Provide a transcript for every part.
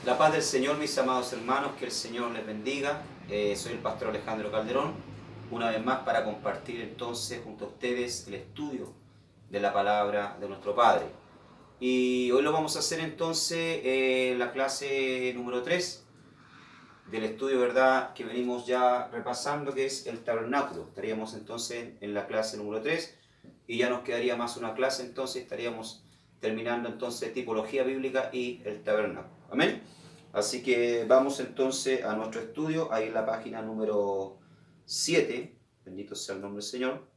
La paz del Señor, mis amados hermanos, que el Señor les bendiga. Soy el pastor Alejandro Calderón, una vez más para compartir entonces junto a ustedes el estudio de la palabra de nuestro Padre. Y hoy lo vamos a hacer entonces la clase número 3 del estudio, ¿verdad?, que venimos ya repasando, que es el tabernáculo. Estaríamos entonces en la clase número 3 y ya nos quedaría más una clase, entonces estaríamos terminando entonces tipología bíblica y el tabernáculo. Amén. Así que vamos entonces a nuestro estudio, ahí en la página número 7, bendito sea el nombre del Señor,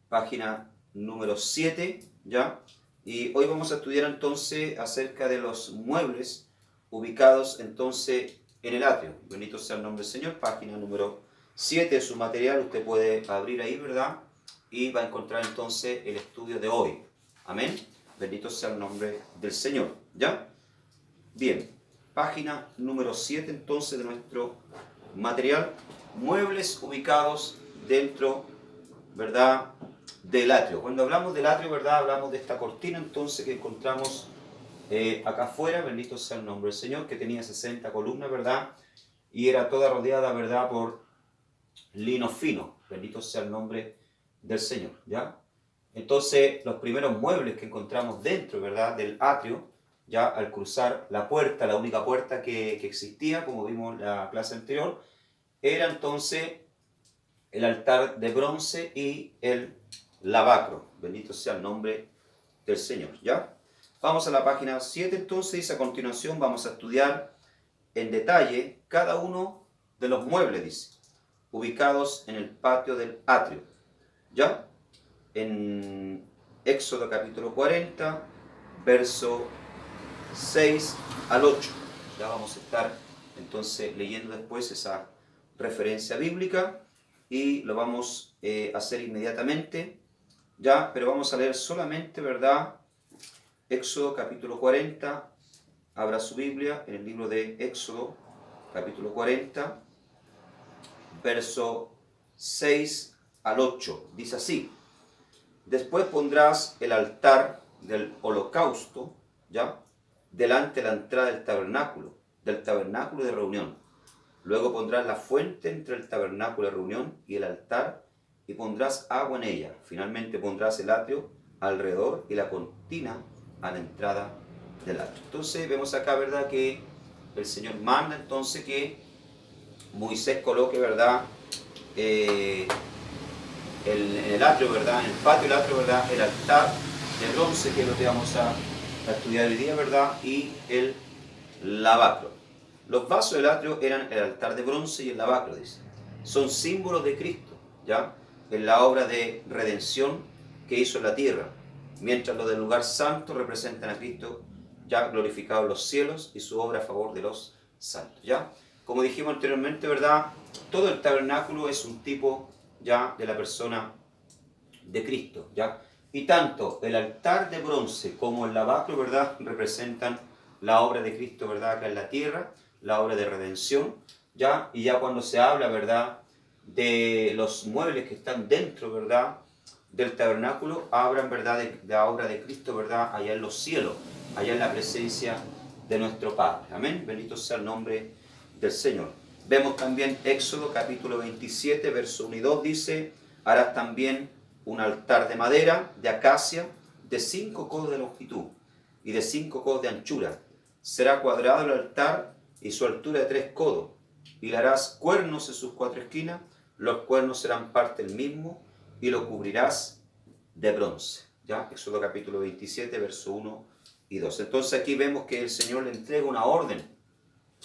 página número 7, ¿ya? Y hoy vamos a estudiar entonces acerca de los muebles ubicados entonces en el atrio. Bendito sea el nombre del Señor, página número 7 de su material, usted puede abrir ahí, ¿verdad? Y va a encontrar entonces el estudio de hoy. Amén. Bendito sea el nombre del Señor, ¿ya? Bien, página número 7 entonces de nuestro material, muebles ubicados dentro, ¿verdad?, del atrio. Cuando hablamos del atrio, ¿verdad?, hablamos de esta cortina entonces que encontramos acá afuera, bendito sea el nombre del Señor, que tenía 60 columnas, ¿verdad?, y era toda rodeada, ¿verdad?, por lino fino, bendito sea el nombre del Señor, ¿ya? Entonces, los primeros muebles que encontramos dentro, ¿verdad?, del atrio, ya al cruzar la puerta, la única puerta que existía, como vimos en la clase anterior, era entonces el altar de bronce y el lavacro. Bendito sea el nombre del Señor, ¿ya? Vamos a la página 7 entonces, y a continuación vamos a estudiar en detalle cada uno de los muebles, dice, ubicados en el patio del atrio, ¿ya? En Éxodo capítulo 40, verso 6 al 8. Ya vamos a estar entonces leyendo después esa referencia bíblica y lo vamos a hacer inmediatamente, ya, pero vamos a leer solamente, ¿verdad?, Éxodo capítulo 40, abra su Biblia en el libro de Éxodo capítulo 40, verso 6 al 8, dice así: después pondrás el altar del holocausto, ¿ya?, delante de la entrada del tabernáculo de reunión. Luego pondrás la fuente entre el tabernáculo de reunión y el altar, y pondrás agua en ella. Finalmente pondrás el atrio alrededor y la cortina a la entrada del atrio. Entonces vemos acá, ¿verdad?, que el Señor manda entonces que Moisés coloque, ¿verdad?, en el atrio, ¿verdad?, en el patio del atrio, ¿verdad?, el altar de bronce, que es lo que vamos a estudiar hoy día, ¿verdad?, y el lavacro. Los vasos del atrio eran el altar de bronce y el lavacro, dice. Son símbolos de Cristo, ¿ya?, en la obra de redención que hizo en la tierra, mientras los del lugar santo representan a Cristo ya glorificado en los cielos y su obra a favor de los santos, ¿ya? Como dijimos anteriormente, ¿verdad?, todo el tabernáculo es un tipo ya de la persona de Cristo, ¿ya? Y tanto el altar de bronce como el lavacro, ¿verdad?, representan la obra de Cristo, ¿verdad?, acá en la tierra, la obra de redención, ¿ya? Y ya cuando se habla, ¿verdad?, de los muebles que están dentro, ¿verdad?, del tabernáculo, hablan, ¿verdad?, de la obra de Cristo, ¿verdad?, allá en los cielos, allá en la presencia de nuestro Padre. Amén. Bendito sea el nombre del Señor. Vemos también Éxodo capítulo 27, verso 1 y 2, dice: harás también un altar de madera, de acacia, de 5 codos de longitud y de 5 codos de anchura. Será cuadrado el altar y su altura de 3 codos. Y le harás cuernos en sus 4 esquinas. Los cuernos serán parte del mismo y lo cubrirás de bronce. ¿Ya? Éxodo capítulo 27, verso 1 y 2. Entonces aquí vemos que el Señor le entrega una orden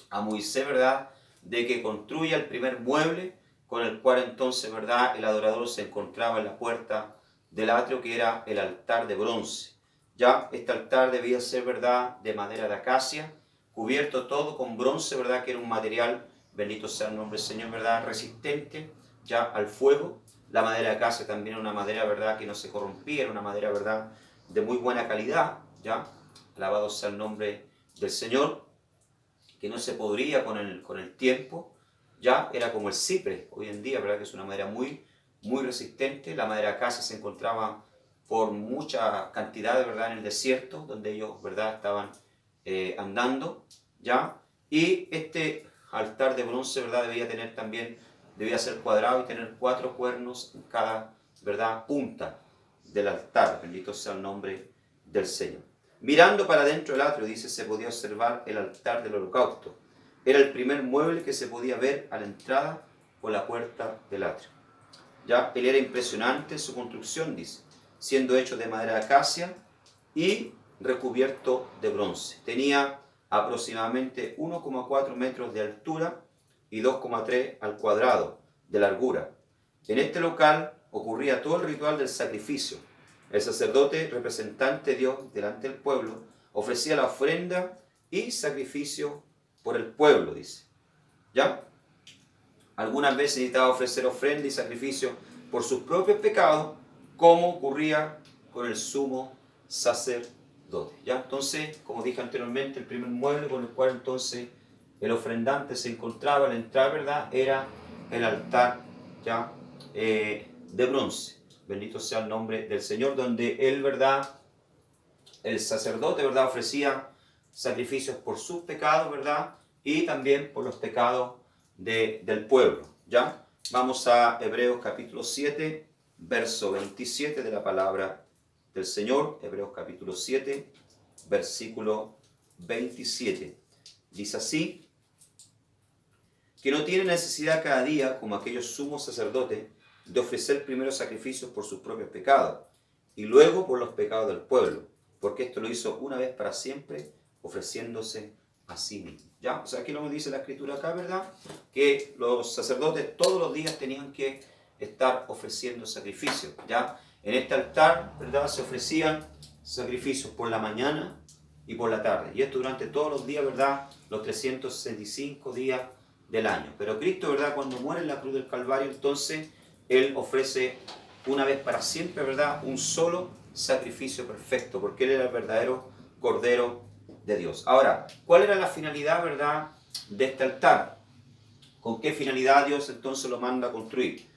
a Moisés, ¿verdad?, de que construya el primer mueble con el cual entonces, ¿verdad?, el adorador se encontraba en la puerta del atrio, que era el altar de bronce. Ya este altar debía ser, ¿verdad?, de madera de acacia, cubierto todo con bronce, ¿verdad?, que era un material, bendito sea el nombre del Señor, ¿verdad?, resistente ya al fuego. La madera de acacia también era una madera, ¿verdad?, que no se corrompía, era una madera, ¿verdad?, de muy buena calidad, ¿ya? Alabado sea el nombre del Señor, que no se podría con el tiempo, ya era como el cipre hoy en día, ¿verdad?, que es una madera muy muy resistente. La madera acacia se encontraba por mucha cantidad, de verdad, en el desierto, donde ellos, verdad, estaban andando, ¿ya? Y este altar de bronce, verdad, debía ser cuadrado y tener 4 cuernos en cada, verdad, punta del altar. Bendito sea el nombre del Señor. Mirando para dentro del atrio, dice, se podía observar el altar del holocausto. Era el primer mueble que se podía ver a la entrada por la puerta del atrio. Ya, él era impresionante en su construcción, dice, siendo hecho de madera de acacia y recubierto de bronce. Tenía aproximadamente 1,4 metros de altura y 2,3 al cuadrado de largura. En este local ocurría todo el ritual del sacrificio. El sacerdote, representante de Dios delante del pueblo, ofrecía la ofrenda y sacrificio por el pueblo, dice. ¿Ya? Algunas veces necesitaba ofrecer ofrenda y sacrificio por sus propios pecados, como ocurría con el sumo sacerdote. ¿Ya? Entonces, como dije anteriormente, el primer mueble con el cual entonces el ofrendante se encontraba al entrar, ¿verdad?, era el altar, ¿ya?, de bronce. Bendito sea el nombre del Señor, donde él, ¿verdad?, el sacerdote, ¿verdad?, ofrecía sacrificios por sus pecados, ¿verdad?, y también por los pecados del pueblo. ¿Ya? Vamos a Hebreos capítulo 7, verso 27 de la palabra del Señor. Hebreos capítulo 7, versículo 27. Dice así: que no tiene necesidad cada día, como aquellos sumos sacerdotes, de ofrecer primero sacrificios por sus propios pecados y luego por los pecados del pueblo, porque esto lo hizo una vez para siempre, ofreciéndose a sí mismo. ¿Ya? O sea, aquí nos dice la Escritura acá, ¿verdad?, que los sacerdotes todos los días tenían que estar ofreciendo sacrificios. ¿Ya? En este altar, ¿verdad?, se ofrecían sacrificios por la mañana y por la tarde. Y esto durante todos los días, ¿verdad?, los 365 días del año. Pero Cristo, ¿verdad?, cuando muere en la cruz del Calvario, entonces Él ofrece una vez para siempre, ¿verdad?, un solo sacrificio perfecto, porque Él era el verdadero Cordero de Dios. Ahora, ¿cuál era la finalidad, verdad, de este altar? ¿Con qué finalidad Dios entonces lo manda a construir?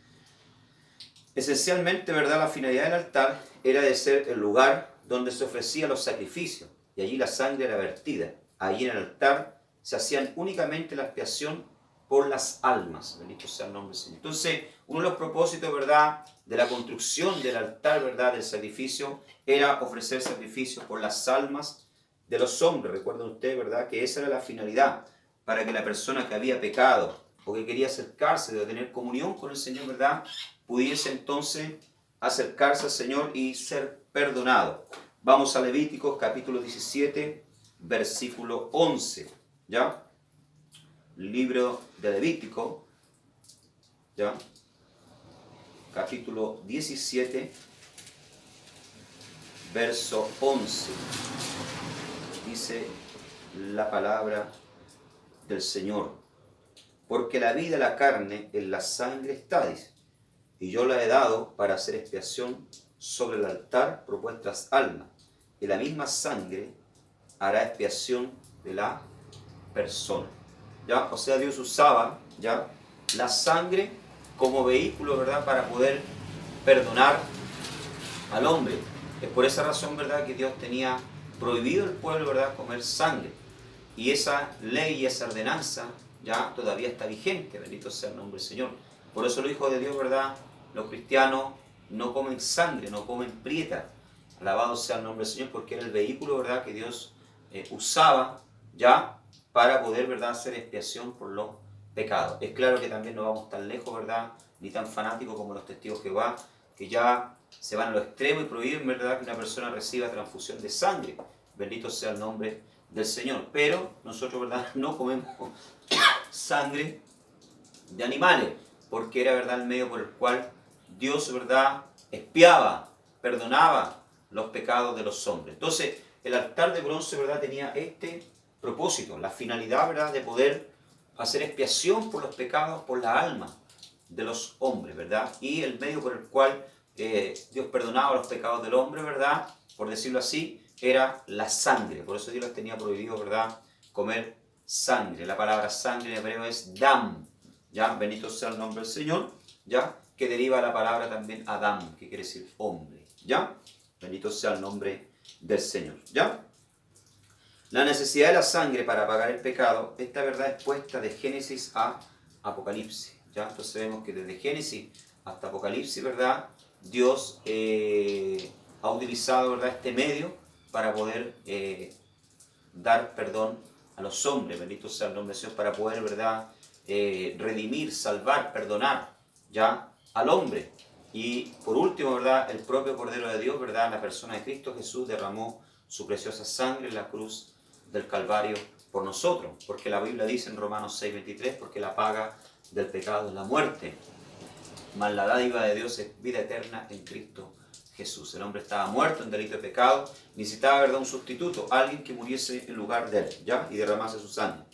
Esencialmente, verdad, la finalidad del altar era de ser el lugar donde se ofrecían los sacrificios, y allí la sangre era vertida. Allí en el altar se hacían únicamente la expiación por las almas. Bendito sea el nombre del Señor. Entonces, uno de los propósitos, ¿verdad?, de la construcción del altar, ¿verdad?, del sacrificio, era ofrecer sacrificios por las almas de los hombres. Recuerden ustedes, ¿verdad?, que esa era la finalidad, para que la persona que había pecado o que quería acercarse, de tener comunión con el Señor, ¿verdad?, pudiese entonces acercarse al Señor y ser perdonado. Vamos a Levíticos capítulo 17, versículo 11, ¿ya? Libro de Levítico, ¿ya?, capítulo 17, verso 11. Dice la palabra del Señor: porque la vida de la carne en la sangre está, dice, y yo la he dado para hacer expiación sobre el altar por vuestras almas, y la misma sangre hará expiación de la persona. ¿Ya? O sea, Dios usaba, ¿ya?, la sangre como vehículo, ¿verdad?, para poder perdonar al hombre. Es por esa razón, ¿verdad?, que Dios tenía prohibido al pueblo, ¿verdad?, comer sangre. Y esa ley y esa ordenanza ya todavía está vigente. Bendito sea el nombre del Señor. Por eso los hijos de Dios, ¿verdad?, los cristianos no comen sangre, no comen prieta. Alabado sea el nombre del Señor, porque era el vehículo, ¿verdad?, que Dios usaba ya para poder, ¿verdad?, hacer expiación por los pecados. Es claro que también no vamos tan lejos, ¿verdad?, ni tan fanáticos como los testigos de Jehová, que ya se van a lo extremo y prohíben, ¿verdad?, que una persona reciba transfusión de sangre. Bendito sea el nombre del Señor. Pero nosotros, ¿verdad?, no comemos sangre de animales, porque era, ¿verdad?, el medio por el cual Dios, ¿verdad?, expiaba, perdonaba los pecados de los hombres. Entonces, el altar de bronce, ¿verdad?, tenía este propósito, la finalidad, ¿verdad?, de poder hacer expiación por los pecados, por la alma de los hombres, ¿verdad? Y el medio por el cual Dios perdonaba los pecados del hombre, ¿verdad?, por decirlo así, era la sangre. Por eso Dios les tenía prohibido, ¿verdad?, comer sangre. La palabra sangre en hebreo es dam. ¿Ya? Bendito sea el nombre del Señor. ¿Ya? que deriva la palabra también Adán, que quiere decir hombre, ¿ya? Bendito sea el nombre del Señor, ¿ya? La necesidad de la sangre para pagar el pecado, esta verdad es puesta de Génesis a Apocalipsis, ¿ya? Entonces vemos que desde Génesis hasta Apocalipsis, ¿verdad? Dios ha utilizado, ¿verdad?, este medio para poder dar perdón a los hombres, bendito sea el nombre de Dios, para poder, ¿verdad?, redimir, salvar, perdonar, ¿ya?, al hombre. Y por último, ¿verdad?, el propio Cordero de Dios, ¿verdad?, la persona de Cristo Jesús derramó su preciosa sangre en la cruz del Calvario por nosotros, porque la Biblia dice en Romanos 6:23, porque la paga del pecado es la muerte, mas la dádiva de Dios es vida eterna en Cristo Jesús. El hombre estaba muerto en delito de pecado, necesitaba, ¿verdad?, un sustituto, alguien que muriese en lugar de él, ¿ya?, y derramase su sangre.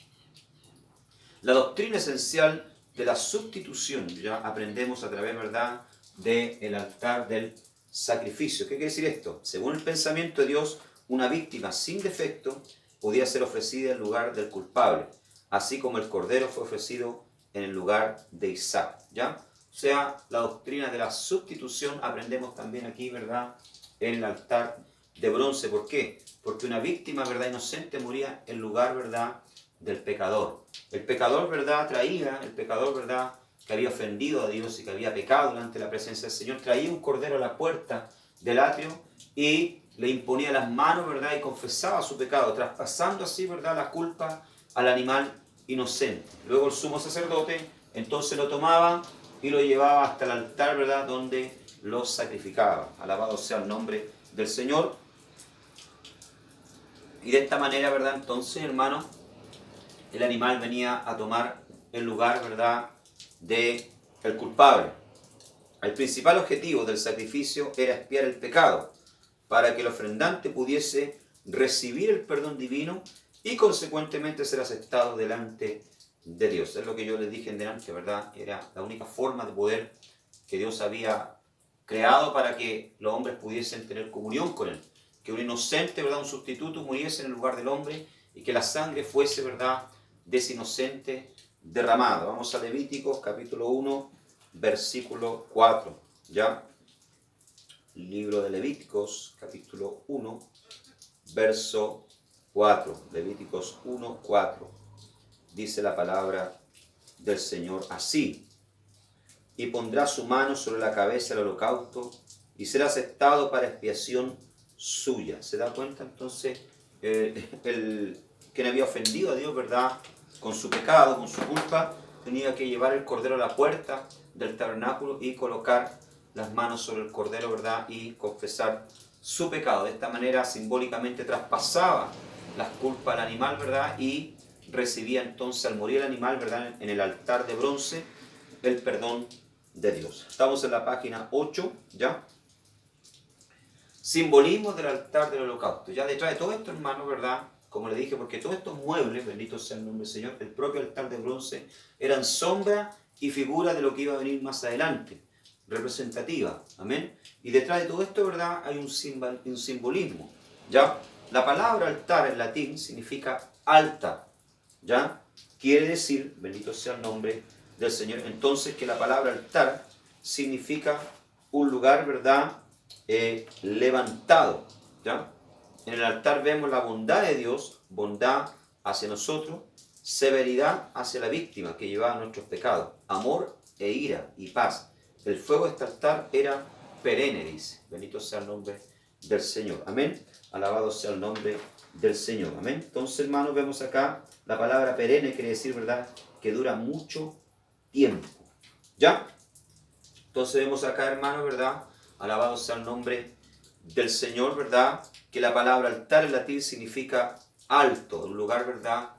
La doctrina esencial de la sustitución, ya aprendemos a través, ¿verdad?, del altar del sacrificio. ¿Qué quiere decir esto? Según el pensamiento de Dios, una víctima sin defecto podía ser ofrecida en lugar del culpable, así como el cordero fue ofrecido en el lugar de Isaac, ¿ya? O sea, la doctrina de la sustitución aprendemos también aquí, ¿verdad?, en el altar de bronce. ¿Por qué? Porque una víctima, ¿verdad?, inocente moría en lugar, ¿verdad?, del pecador. El pecador, ¿verdad?, ¿verdad?, que había ofendido a Dios y que había pecado delante de la presencia del Señor, traía un cordero a la puerta del atrio y le imponía las manos, ¿verdad?, y confesaba su pecado, traspasando así, ¿verdad?, la culpa al animal inocente. Luego el sumo sacerdote entonces lo tomaba y lo llevaba hasta el altar, ¿verdad?, donde lo sacrificaba. Alabado sea el nombre del Señor. Y de esta manera, ¿verdad?, entonces, hermanos, el animal venía a tomar el lugar, ¿verdad?, del culpable. El principal objetivo del sacrificio era expiar el pecado, para que el ofrendante pudiese recibir el perdón divino y consecuentemente ser aceptado delante de Dios. Es lo que yo les dije en delante, ¿verdad? Era la única forma de poder que Dios había creado para que los hombres pudiesen tener comunión con Él. Que un inocente, ¿verdad?, un sustituto muriese en el lugar del hombre y que la sangre fuese, ¿verdad?, de ese inocente derramada. Vamos a Levíticos capítulo 1, versículo 4, ¿ya? Libro de Levíticos, capítulo 1, verso 4. Levíticos 1, 4. Dice la palabra del Señor así: y pondrá su mano sobre la cabeza del holocausto y será aceptado para expiación suya. ¿Se da cuenta entonces? Quien había ofendido a Dios, ¿verdad?, con su pecado, con su culpa, tenía que llevar el cordero a la puerta del tabernáculo y colocar las manos sobre el cordero, ¿verdad?, y confesar su pecado. De esta manera simbólicamente traspasaba las culpas al animal, ¿verdad?, y recibía entonces, al morir el animal, ¿verdad?, en el altar de bronce, el perdón de Dios. Estamos en la página 8, ¿ya? Simbolismo del altar del holocausto. Ya detrás de todo esto, hermano, ¿verdad?, como le dije, porque todos estos muebles, bendito sea el nombre del Señor, el propio altar de bronce, eran sombra y figura de lo que iba a venir más adelante, representativa, amén. Y detrás de todo esto, ¿verdad?, hay un simbolismo, ¿ya? La palabra altar en latín significa alta, ¿ya? Quiere decir, bendito sea el nombre del Señor, entonces, que la palabra altar significa un lugar, ¿verdad?, levantado, ¿ya? En el altar vemos la bondad de Dios, bondad hacia nosotros, severidad hacia la víctima que llevaba nuestros pecados, amor e ira y paz. El fuego de este altar era perenne, dice. Bendito sea el nombre del Señor. Amén. Alabado sea el nombre del Señor. Amén. Entonces, hermanos, vemos acá la palabra perenne, quiere decir, ¿verdad?, que dura mucho tiempo. ¿Ya? Entonces vemos acá, hermanos, ¿verdad? Alabado sea el nombre del Señor, ¿verdad?, que la palabra altar en latín significa alto, un lugar, ¿verdad?,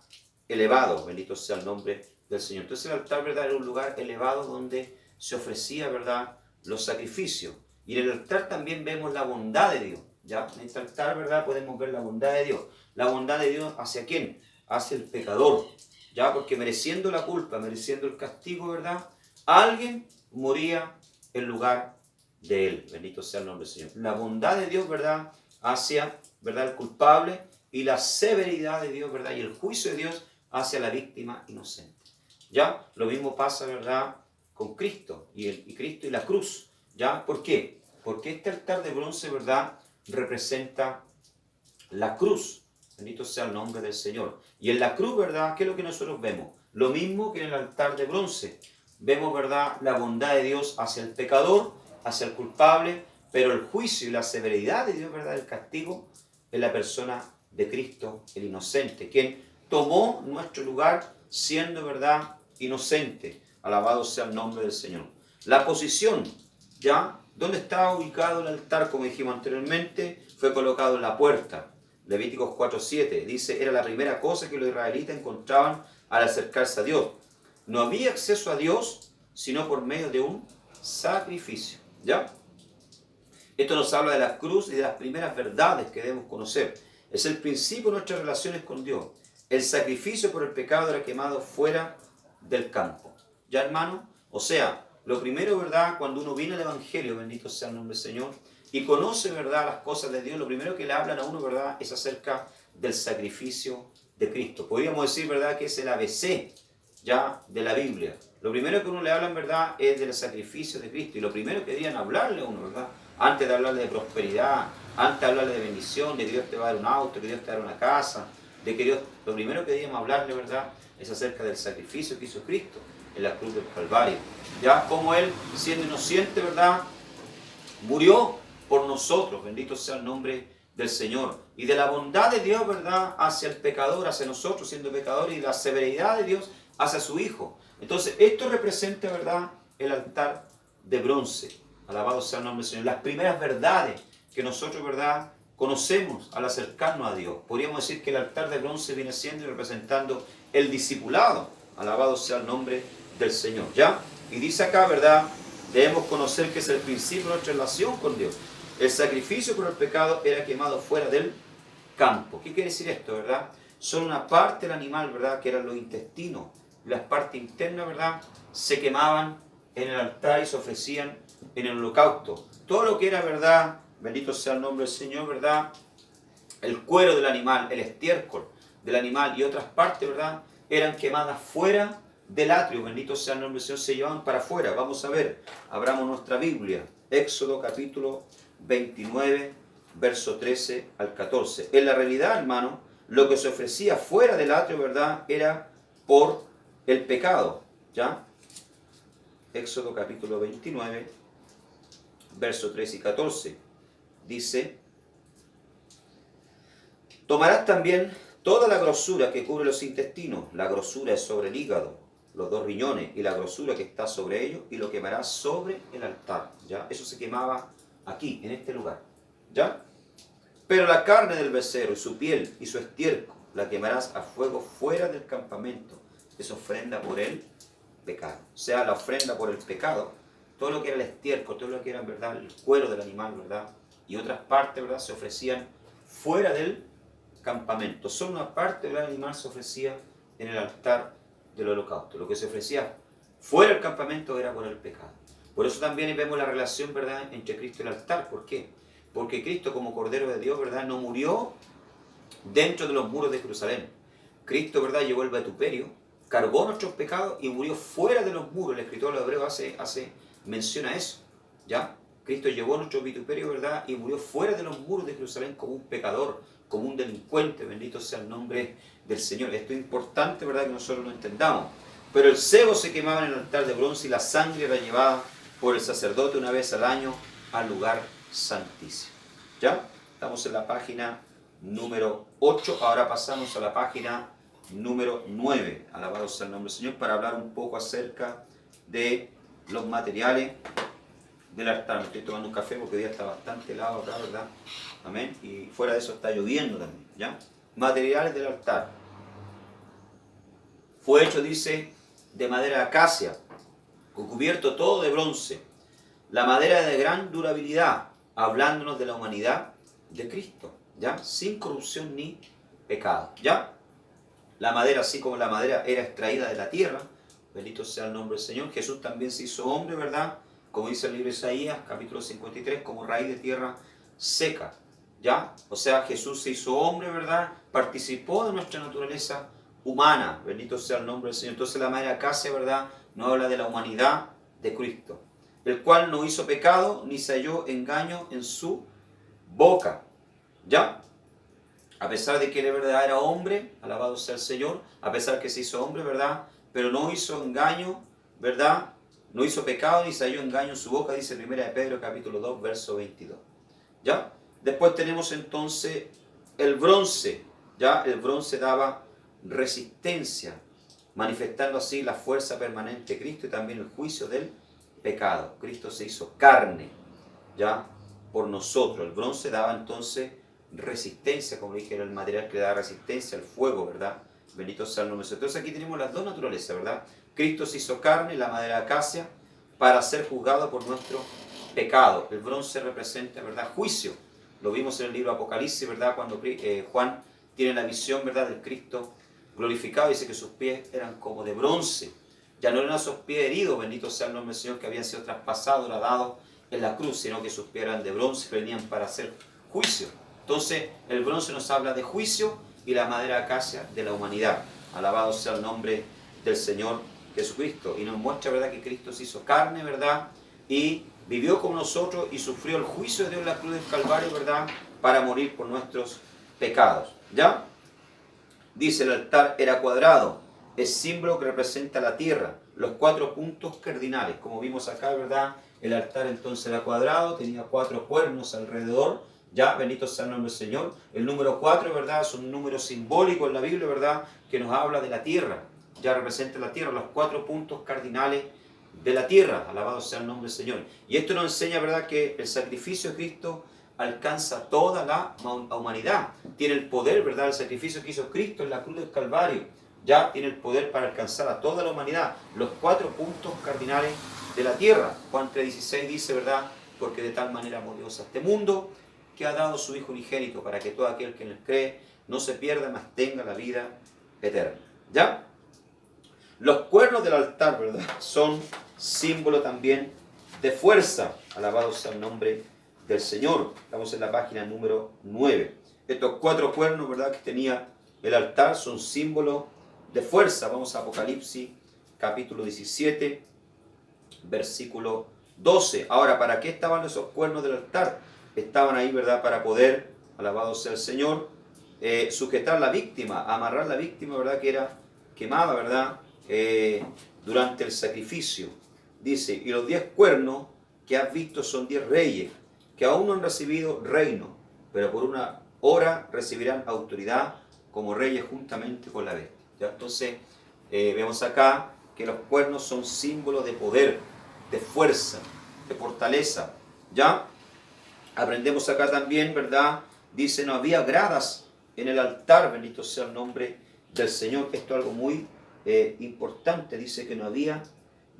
elevado. Bendito sea el nombre del Señor. Entonces el altar, ¿verdad?, era un lugar elevado donde se ofrecía, ¿verdad?, los sacrificios. Y en el altar también vemos la bondad de Dios, ¿ya? En este altar, ¿verdad?, podemos ver la bondad de Dios. ¿La bondad de Dios hacia quién? Hacia el pecador, ¿ya? Porque mereciendo la culpa, mereciendo el castigo, ¿verdad?, alguien moría en lugar de él. Bendito sea el nombre del Señor. La bondad de Dios, ¿verdad?, hacia, ¿verdad?, el culpable, y la severidad de Dios, ¿verdad?, y el juicio de Dios hacia la víctima inocente. ¿Ya? Lo mismo pasa, ¿verdad?, con Cristo y Cristo y la cruz. ¿Ya? ¿Por qué? Porque este altar de bronce, ¿verdad?, representa la cruz. Bendito sea el nombre del Señor. Y en la cruz, ¿verdad?, ¿qué es lo que nosotros vemos? Lo mismo que en el altar de bronce. Vemos, ¿verdad?, la bondad de Dios hacia el pecador, hacia el culpable, pero el juicio y la severidad de Dios, ¿verdad?, el castigo, en la persona de Cristo, el inocente, quien tomó nuestro lugar siendo, ¿verdad?, inocente. Alabado sea el nombre del Señor. La posición, ¿ya? ¿Dónde estaba ubicado el altar? Como dijimos anteriormente, fue colocado en la puerta. Levíticos 4:7 dice, era la primera cosa que los israelitas encontraban al acercarse a Dios. No había acceso a Dios sino por medio de un sacrificio. ¿Ya? Esto nos habla de la cruz y de las primeras verdades que debemos conocer. Es el principio de nuestras relaciones con Dios. El sacrificio por el pecado era quemado fuera del campo. ¿Ya, hermano? O sea, lo primero, ¿verdad?, cuando uno viene al Evangelio, bendito sea el nombre del Señor, y conoce, ¿verdad?, las cosas de Dios, lo primero que le hablan a uno, ¿verdad?, es acerca del sacrificio de Cristo. Podríamos decir, ¿verdad?, que es el ABC, ya, de la Biblia. Lo primero que uno le hablan, ¿verdad?, es del sacrificio de Cristo. Y lo primero que deberían hablarle a uno, ¿verdad?, antes de hablarle de prosperidad, antes de hablarle de bendición, de que Dios te va a dar un auto, que Dios te va a dar una casa, de que Dios, lo primero que deberíamos hablarle, ¿verdad?, es acerca del sacrificio que hizo Cristo en la cruz del Calvario. Ya, como Él, siendo inocente, ¿verdad?, murió por nosotros, bendito sea el nombre del Señor. Y de la bondad de Dios, ¿verdad?, hacia el pecador, hacia nosotros siendo pecadores, y la severidad de Dios hacia su Hijo. Entonces, esto representa, ¿verdad?, el altar de bronce. Alabado sea el nombre del Señor. Las primeras verdades que nosotros, ¿verdad?, conocemos al acercarnos a Dios. Podríamos decir que el altar de bronce viene siendo y representando el discipulado. Alabado sea el nombre del Señor. ¿Ya? Y dice acá, ¿verdad?, debemos conocer que es el principio de nuestra relación con Dios. El sacrificio por el pecado era quemado fuera del campo. ¿Qué quiere decir esto, verdad? Son una parte del animal, ¿verdad?, que eran los intestinos. Las partes internas, ¿verdad?, se quemaban en el altar y se ofrecían en el holocausto. Todo lo que era, ¿verdad?, bendito sea el nombre del Señor, ¿verdad?, el cuero del animal, el estiércol del animal y otras partes, ¿verdad?, eran quemadas fuera del atrio. Bendito sea el nombre del Señor, se llevaban para afuera. Vamos a ver, abramos nuestra Biblia. Éxodo capítulo 29, verso 13 al 14. En la realidad, hermano, lo que se ofrecía fuera del atrio, ¿verdad?, era por el pecado. ¿Ya? Éxodo capítulo 29, verso 13 y 14. Dice, tomarás también toda la grosura que cubre los intestinos, la grosura es sobre el hígado, los dos riñones y la grosura que está sobre ellos, y lo quemarás sobre el altar. ¿Ya? Eso se quemaba aquí, en este lugar. ¿Ya? Pero la carne del becerro y su piel y su estiércol la quemarás a fuego fuera del campamento. Es ofrenda por el pecado. O sea, la ofrenda por el pecado, todo lo que era el estiércol, todo lo que era, ¿verdad?, el cuero del animal, ¿verdad?, y otras partes, ¿verdad?, se ofrecían fuera del campamento. Solo una parte del animal se ofrecía en el altar del holocausto. Lo que se ofrecía fuera del campamento era por el pecado. Por eso también vemos la relación, ¿verdad?, entre Cristo y el altar. ¿Por qué? Porque Cristo, como Cordero de Dios, ¿verdad?, no murió dentro de los muros de Jerusalén. Cristo, ¿verdad?, llevó el vituperio, cargó nuestros pecados y murió fuera de los muros. El escritor de los Hebreos hace mención a eso. ¿Ya? Cristo llevó nuestro vituperio, ¿verdad?, y murió fuera de los muros de Jerusalén como un pecador, como un delincuente. Bendito sea el nombre del Señor. Esto es importante, ¿verdad?, que nosotros lo entendamos. Pero el cebo se quemaba en el altar de bronce y la sangre era llevada por el sacerdote una vez al año al lugar santísimo. ¿Ya? Estamos en la página número 8. Ahora pasamos a la página número 9. Alabado sea el nombre del Señor, para hablar un poco acerca de los materiales del altar. Me estoy tomando un café porque hoy día está bastante helado acá, ¿verdad? Amén. Y fuera de eso está lloviendo también. ¿Ya? Materiales del altar. Fue hecho, dice, de madera de acacia, cubierto todo de bronce. La madera de gran durabilidad, hablándonos de la humanidad de Cristo, ¿ya? Sin corrupción ni pecado, ¿ya? La madera, así como la madera era extraída de la tierra, bendito sea el nombre del Señor, Jesús también se hizo hombre, ¿verdad?, como dice el libro de Isaías, capítulo 53, como raíz de tierra seca, ¿ya? O sea, Jesús se hizo hombre, ¿verdad?, participó de nuestra naturaleza humana, bendito sea el nombre del Señor. Entonces la madera acacia, ¿verdad?, no habla de la humanidad de Cristo, el cual no hizo pecado ni se halló engaño en su boca. ¿Ya? A pesar de que él de verdad era hombre, alabado sea el Señor, a pesar que se hizo hombre, ¿verdad? Pero no hizo engaño, ¿verdad? No hizo pecado ni se halló engaño en su boca, dice 1 de Pedro capítulo 2, verso 22. ¿Ya? Después tenemos entonces el bronce. ¿Ya? El bronce daba resistencia, manifestando así la fuerza permanente de Cristo y también el juicio del pecado. Cristo se hizo carne, ¿ya? Por nosotros. El bronce daba entonces resistencia, como dije, era el material que le da resistencia al fuego, ¿verdad? Bendito sea el nombre de Dios. Entonces aquí tenemos las dos naturalezas, ¿verdad? Cristo se hizo carne, la madera de acacia, para ser juzgado por nuestro pecado. El bronce representa, ¿verdad?, juicio. Lo vimos en el libro Apocalipsis, ¿verdad?, cuando Juan tiene la visión, ¿verdad?, del Cristo glorificado. Dice que sus pies eran como de bronce. Ya no eran esos pies heridos, bendito sea el nombre del Señor, que habían sido traspasados, ladados en la cruz, sino que sus pies eran de bronce, que venían para hacer juicio. Entonces, el bronce nos habla de juicio y la madera acacia de la humanidad. Alabado sea el nombre del Señor Jesucristo. Y nos muestra, ¿verdad?, que Cristo se hizo carne, ¿verdad?, y vivió como nosotros y sufrió el juicio de Dios en la cruz del Calvario, ¿verdad?, para morir por nuestros pecados. ¿Ya? Dice, el altar era cuadrado, es símbolo que representa la tierra, los 4 puntos cardinales. Como vimos acá, ¿verdad?, el altar entonces era cuadrado, tenía 4 cuernos alrededor. Ya, bendito sea el nombre del Señor. El número 4, ¿verdad?, es un número simbólico en la Biblia, ¿verdad?, que nos habla de la tierra. Ya representa la tierra, los 4 puntos cardinales de la tierra. Alabado sea el nombre del Señor. Y esto nos enseña, ¿verdad?, que el sacrificio de Cristo alcanza toda la humanidad. Tiene el poder, ¿verdad?, el sacrificio que hizo Cristo en la cruz del Calvario. Ya tiene el poder para alcanzar a toda la humanidad. Los 4 puntos cardinales de la tierra. Juan 3:16 dice, ¿verdad?, porque de tal manera amó Dios a este mundo, que ha dado su Hijo unigénito, para que todo aquel que en él cree no se pierda, mas tenga la vida eterna. ¿Ya? Los cuernos del altar, ¿verdad?, son símbolo también de fuerza. Alabado sea el nombre del Señor. Estamos en la página número 9. Estos 4 cuernos, ¿verdad?, que tenía el altar son símbolo de fuerza. Vamos a Apocalipsis capítulo 17, versículo 12. Ahora, ¿para qué estaban esos cuernos del altar? Estaban ahí, ¿verdad?, para poder, alabado sea el Señor, sujetar la víctima, amarrar la víctima, ¿verdad?, que era quemada, ¿verdad?, durante el sacrificio. Dice, y los 10 cuernos que has visto son 10 reyes, que aún no han recibido reino, pero por una hora recibirán autoridad como reyes juntamente con la bestia. ¿Ya? Entonces, vemos acá que los cuernos son símbolos de poder, de fuerza, de fortaleza. ¿Ya? Aprendemos acá también, ¿verdad? Dice, no había gradas en el altar, bendito sea el nombre del Señor. Esto es algo muy importante. Dice que no había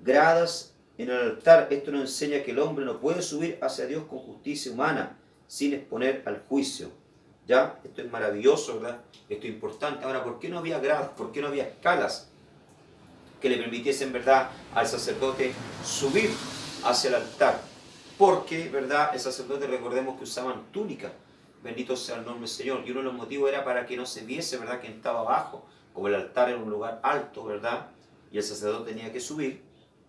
gradas en el altar. Esto nos enseña que el hombre no puede subir hacia Dios con justicia humana sin exponer al juicio. ¿Ya? Esto es maravilloso, ¿verdad? Esto es importante. Ahora, ¿por qué no había gradas? ¿Por qué no había escalas que le permitiesen, ¿verdad?, al sacerdote subir hacia el altar? Porque, ¿verdad?, el sacerdote, recordemos que usaban túnica. Bendito sea el nombre del Señor. Y uno de los motivos era para que no se viese, ¿verdad?, quien estaba abajo. Como el altar era un lugar alto, ¿verdad?, y el sacerdote tenía que subir,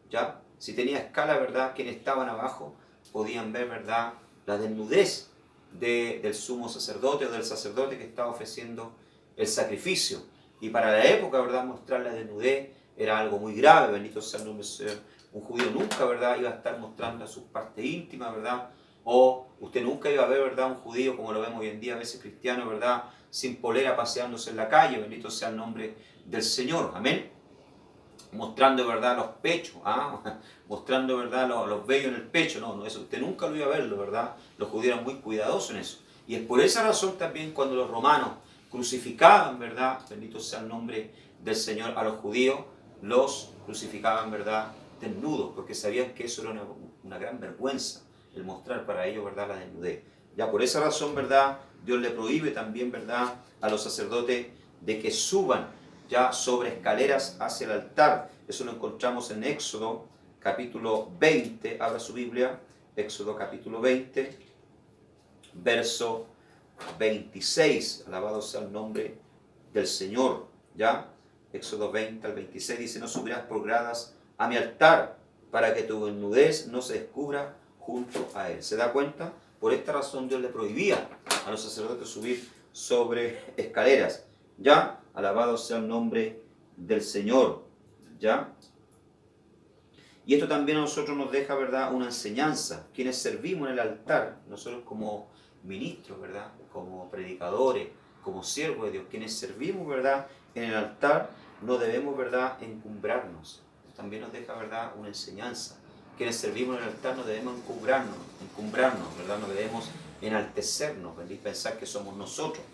¿ya? Si tenía escala, ¿verdad?, quienes estaban abajo podían ver, ¿verdad?, la desnudez del sumo sacerdote o del sacerdote que estaba ofreciendo el sacrificio. Y para la época, ¿verdad?, mostrar la desnudez era algo muy grave. Bendito sea el nombre del Señor. Un judío nunca, ¿verdad?, iba a estar mostrando sus partes íntimas, ¿verdad? O usted nunca iba a ver, ¿verdad?, un judío, como lo vemos hoy en día, a veces cristiano, ¿verdad?, sin polera paseándose en la calle. Bendito sea el nombre del Señor. Amén. Mostrando, ¿verdad?, los pechos, mostrando, ¿verdad?, los vellos en el pecho. No, eso usted nunca lo iba a verlo, ¿verdad? Los judíos eran muy cuidadosos en eso. Y es por esa razón también cuando los romanos crucificaban, ¿verdad?, bendito sea el nombre del Señor, a los judíos, los crucificaban, ¿verdad?, desnudos, porque sabían que eso era una gran vergüenza, el mostrar para ellos, ¿verdad?, la desnudez. Ya por esa razón, ¿verdad?, Dios le prohíbe también, ¿verdad?, a los sacerdotes de que suban ya sobre escaleras hacia el altar. Eso lo encontramos en Éxodo capítulo 20, abra su Biblia, Éxodo capítulo 20, verso 26, alabado sea el nombre del Señor, ¿ya? Éxodo 20 al 26 dice, no subirás por gradas a mi altar, para que tu desnudez no se descubra junto a él. ¿Se da cuenta? Por esta razón Dios le prohibía a los sacerdotes subir sobre escaleras. ¿Ya? Alabado sea el nombre del Señor. ¿Ya? Y esto también a nosotros nos deja, ¿verdad?, una enseñanza. Quienes servimos en el altar, nosotros como ministros, ¿verdad?, como predicadores, como siervos de Dios, quienes servimos, ¿verdad?, en el altar, no debemos, ¿verdad?, encumbrarnos. También nos deja, ¿verdad?, una enseñanza. Quienes servimos en el altar no debemos encumbrarnos, ¿verdad?, no debemos enaltecernos, ¿verdad?, y pensar que somos nosotros.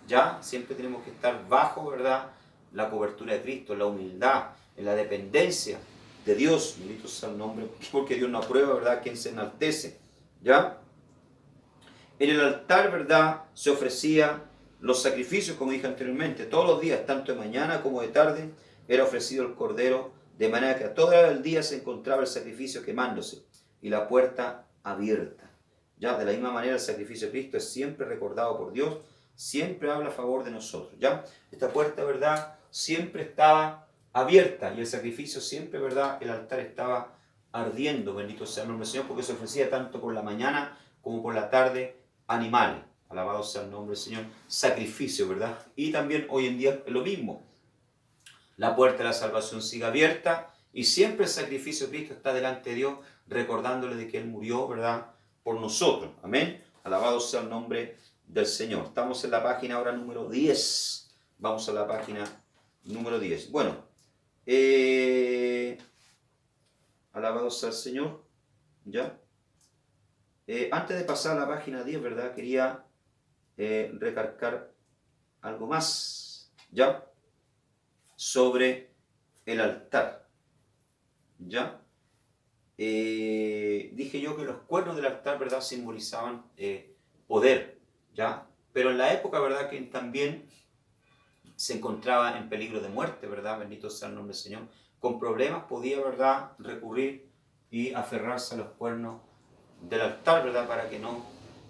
Ya siempre tenemos que estar bajo, ¿verdad?, la cobertura de Cristo, la humildad, en la dependencia de Dios, bendito sea el nombre, porque Dios no aprueba, ¿verdad?, quien se enaltece. ¿Ya? En el altar, ¿verdad?, se ofrecía los sacrificios, como dije anteriormente, todos los días, tanto de mañana como de tarde, era ofrecido el cordero, de manera que a toda hora del día se encontraba el sacrificio quemándose y la puerta abierta. ¿Ya? De la misma manera, el sacrificio de Cristo es siempre recordado por Dios, siempre habla a favor de nosotros. ¿Ya? Esta puerta, ¿verdad?, siempre estaba abierta y el sacrificio siempre, ¿verdad?, el altar estaba ardiendo, bendito sea el nombre del Señor, porque se ofrecía tanto por la mañana como por la tarde animales. Alabado sea el nombre del Señor. Sacrificio, ¿verdad? Y también hoy en día es lo mismo. La puerta de la salvación sigue abierta y siempre el sacrificio de Cristo está delante de Dios, recordándole de que Él murió, ¿verdad?, por nosotros. Amén. Alabado sea el nombre del Señor. Estamos en la página ahora número 10. Vamos a la página número 10. Bueno, alabado sea el Señor. ¿Ya? Antes de pasar a la página 10, ¿verdad?, quería recalcar algo más, ¿ya?, sobre el altar. ¿Ya? Dije yo que los cuernos del altar, ¿verdad?, simbolizaban poder, ¿ya? Pero en la época, ¿verdad?, que también se encontraba en peligro de muerte, ¿verdad?, bendito sea el nombre del Señor, con problemas podía, ¿verdad?, recurrir y aferrarse a los cuernos del altar, ¿verdad?, para que no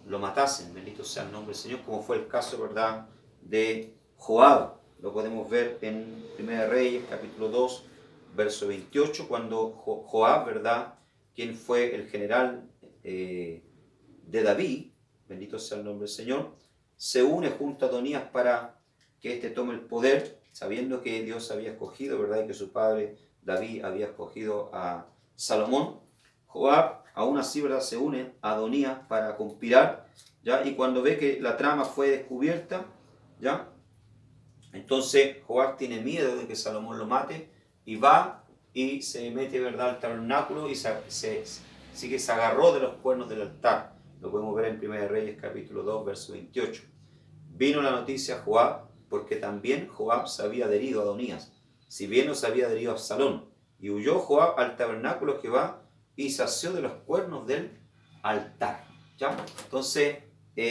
lo matasen, bendito sea el nombre del Señor, como fue el caso, ¿verdad?, de Joab. Lo podemos ver en 1 Reyes, capítulo 2, verso 28, cuando Joab, ¿verdad?, quien fue el general de David, bendito sea el nombre del Señor, se une junto a Adonías para que éste tome el poder, sabiendo que Dios había escogido, ¿verdad?, y que su padre David había escogido a Salomón. Joab, aún así, ¿verdad?, se une a Adonías para conspirar, ¿ya? Y cuando ve que la trama fue descubierta, ¿ya?, entonces Joab tiene miedo de que Salomón lo mate y va y se mete, ¿verdad?, al tabernáculo y se agarró de los cuernos del altar. Lo podemos ver en 1 Reyes capítulo 2, verso 28. Vino la noticia a Joab, porque también Joab se había adherido a Adonías, si bien no se había adherido a Absalón. Y huyó Joab al tabernáculo de Jehová y sació de los cuernos del altar. ¿Ya? Entonces,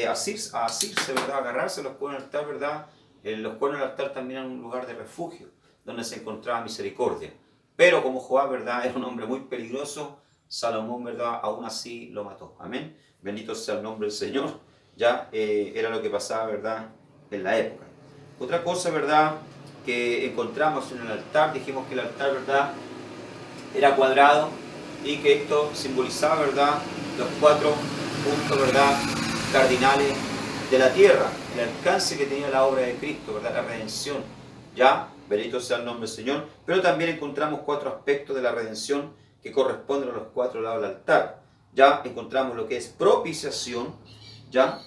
asirse, ¿verdad?, agarrarse a los cuernos del altar, ¿verdad? Los cuernos del altar también eran un lugar de refugio, donde se encontraba misericordia. Pero como Joab, ¿verdad?, era un hombre muy peligroso, Salomón, ¿verdad?, aún así lo mató. Amén. Bendito sea el nombre del Señor. Ya era lo que pasaba, ¿verdad?, en la época. Otra cosa, ¿verdad?, que encontramos en el altar, dijimos que el altar, ¿verdad?, era cuadrado y que esto simbolizaba, ¿verdad?, los 4 puntos, ¿verdad?, cardinales de la tierra, el alcance que tenía la obra de Cristo, ¿verdad?, la redención. Ya, bendito sea el nombre del Señor, pero también encontramos 4 aspectos de la redención que corresponden a los 4 lados del altar. Ya encontramos lo que es propiciación, ya,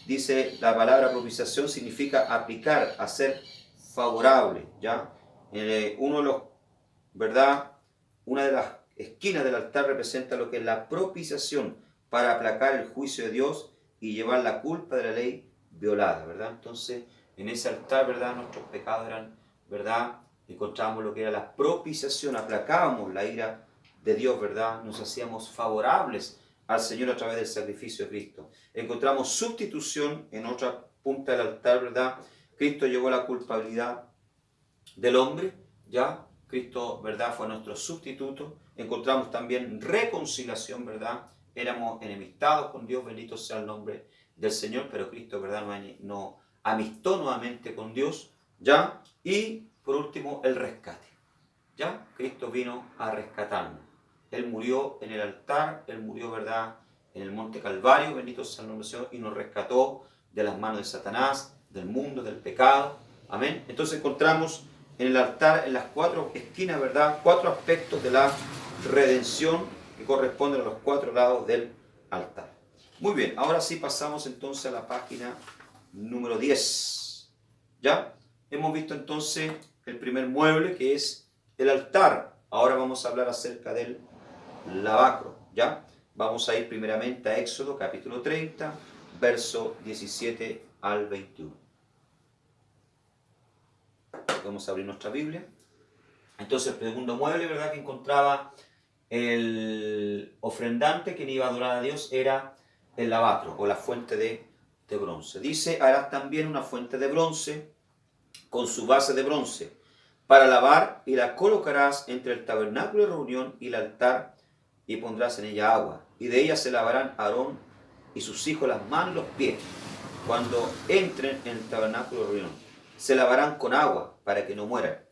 dice la palabra propiciación significa aplicar, hacer favorable, ya. Uno de los, ¿verdad?, una de las esquinas del altar representa lo que es la propiciación para aplacar el juicio de Dios y llevar la culpa de la ley violada, ¿verdad? Entonces, en ese altar, ¿verdad?, nuestros pecados eran, ¿verdad?, encontrábamos lo que era la propiciación, aplacábamos la ira de Dios, ¿verdad?, nos hacíamos favorables al Señor a través del sacrificio de Cristo. Encontramos sustitución en otra punta del altar, ¿verdad? Cristo llevó la culpabilidad del hombre, ¿ya? Cristo, ¿verdad?, fue nuestro sustituto. Encontramos también reconciliación, ¿verdad? Éramos enemistados con Dios, bendito sea el nombre del Señor, pero Cristo, ¿verdad?, nos amistó nuevamente con Dios, ¿ya? Y por último, el rescate, ¿ya? Cristo vino a rescatarnos. Él murió en el altar, Él murió, ¿verdad?, en el monte Calvario, bendito sea el nombre del Señor, y nos rescató de las manos de Satanás, del mundo, del pecado. Amén. Entonces encontramos en el altar, en las 4 esquinas, ¿verdad?, 4 aspectos de la redención que corresponden a los 4 lados del altar. Muy bien, ahora sí pasamos entonces a la página número 10. ¿Ya? Hemos visto entonces el primer mueble, que es el altar. Ahora vamos a hablar acerca del lavacro. ¿Ya? Vamos a ir primeramente a Éxodo capítulo 30, verso 17 al 21. Vamos a abrir nuestra Biblia. Entonces el segundo mueble, ¿verdad?, que encontraba el ofrendante, quien iba a adorar a Dios, era el lavacro o la fuente de bronce. Dice: harás también una fuente de bronce con su base de bronce para lavar, y la colocarás entre el tabernáculo de reunión y el altar, y pondrás en ella agua, y de ella se lavarán Aarón y sus hijos las manos y los pies cuando entren en el tabernáculo de reunión. Se lavarán con agua para que no mueran,